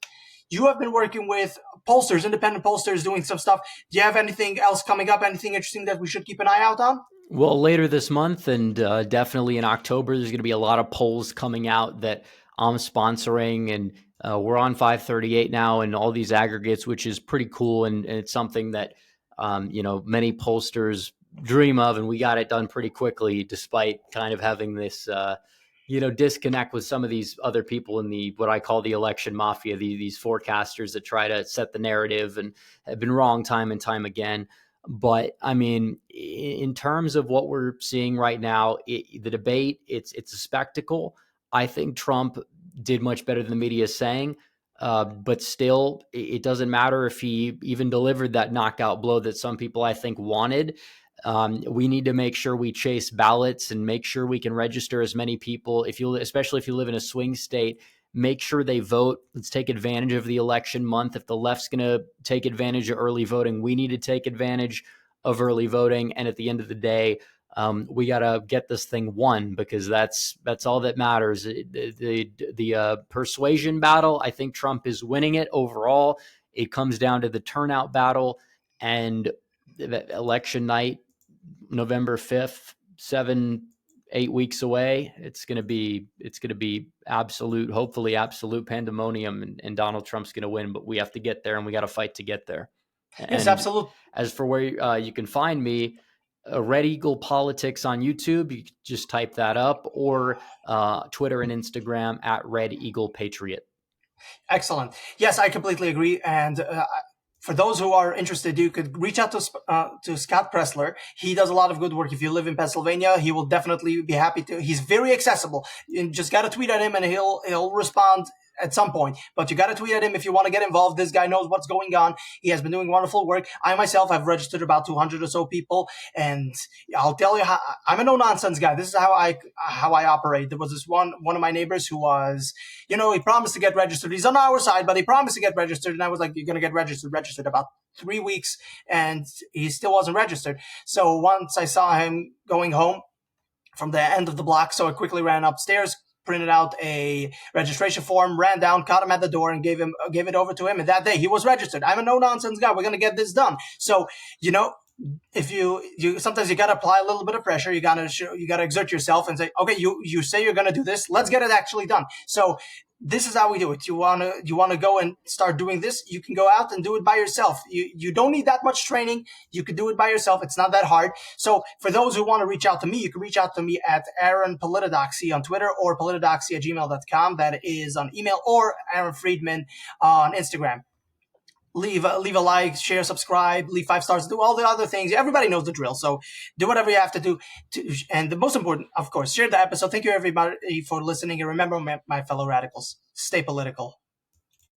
pollsters, independent pollsters, doing some stuff. Do you have anything else coming up? Anything interesting that we should keep an eye out on? Well, later this month and definitely in October, there's going to be a lot of polls coming out that I'm sponsoring, and we're on 538 now and all these aggregates, which is pretty cool. And it's something that, many pollsters dream of, and we got it done pretty quickly, despite kind of having this, disconnect with some of these other people in what I call the election mafia, these forecasters that try to set the narrative and have been wrong time and time again. But I mean, in terms of what we're seeing right now, the debate, it's a spectacle. I think Trump did much better than the media is saying. But still, it doesn't matter if he even delivered that knockout blow that some people, I think, wanted. We need to make sure we chase ballots and make sure we can register as many people. Especially if you live in a swing state, make sure they vote. Let's take advantage of the election month. If the left's going to take advantage of early voting, we need to take advantage of early voting. And at the end of the day, we got to get this thing won, because that's all that matters. The persuasion battle, I think Trump is winning it overall. It comes down to the turnout battle, and election night, November 5th, 7-8 weeks away. It's going to be hopefully absolute pandemonium, and Donald Trump's going to win, but we have to get there, and we got to fight to get there. Yes, absolutely. As for where you can find me, Red Eagle Politics on YouTube, you just type that up, or Twitter and Instagram at Red Eagle Patriot. Excellent. Yes, I completely agree. And for those who are interested, you could reach out to Scott Pressler. He does a lot of good work. If you live in Pennsylvania, he will definitely be happy to. He's very accessible. You just got to tweet at him, and he'll respond at some point. But you got to tweet at him if you want to get involved. This guy knows what's going on. He has been doing wonderful work. I myself have registered about 200 or so people, and I'll tell you how I'm a no nonsense guy. This is how I operate. There was this one of my neighbors who was, he promised to get registered. He's on our side, but he promised to get registered, and I was like, "You're gonna get registered about 3 weeks," and he still wasn't registered. So once I saw him going home from the end of the block, so I quickly ran upstairs, printed out a registration form, ran down, caught him at the door, and gave it over to him. And that day, he was registered. I'm a no-nonsense guy. We're going to get this done. So, if you sometimes you got to apply a little bit of pressure. You got to exert yourself and say, okay, you say you're going to do this. Let's get it actually done. So this is how we do it. You want to go and start doing this, you can go out and do it by yourself. You don't need that much training. You can do it by yourself. It's not that hard. So for those who want to reach out to me, you can reach out to me at Aaron Politodoxy on Twitter, or politodoxy@gmail.com. That is on email, or Aaron Friedman on Instagram. Leave a like, share, subscribe, leave 5 stars, do all the other things. Everybody knows the drill. So do whatever you have to do. And the most important, of course, share the episode. Thank you, everybody, for listening. And remember, my fellow radicals, stay political.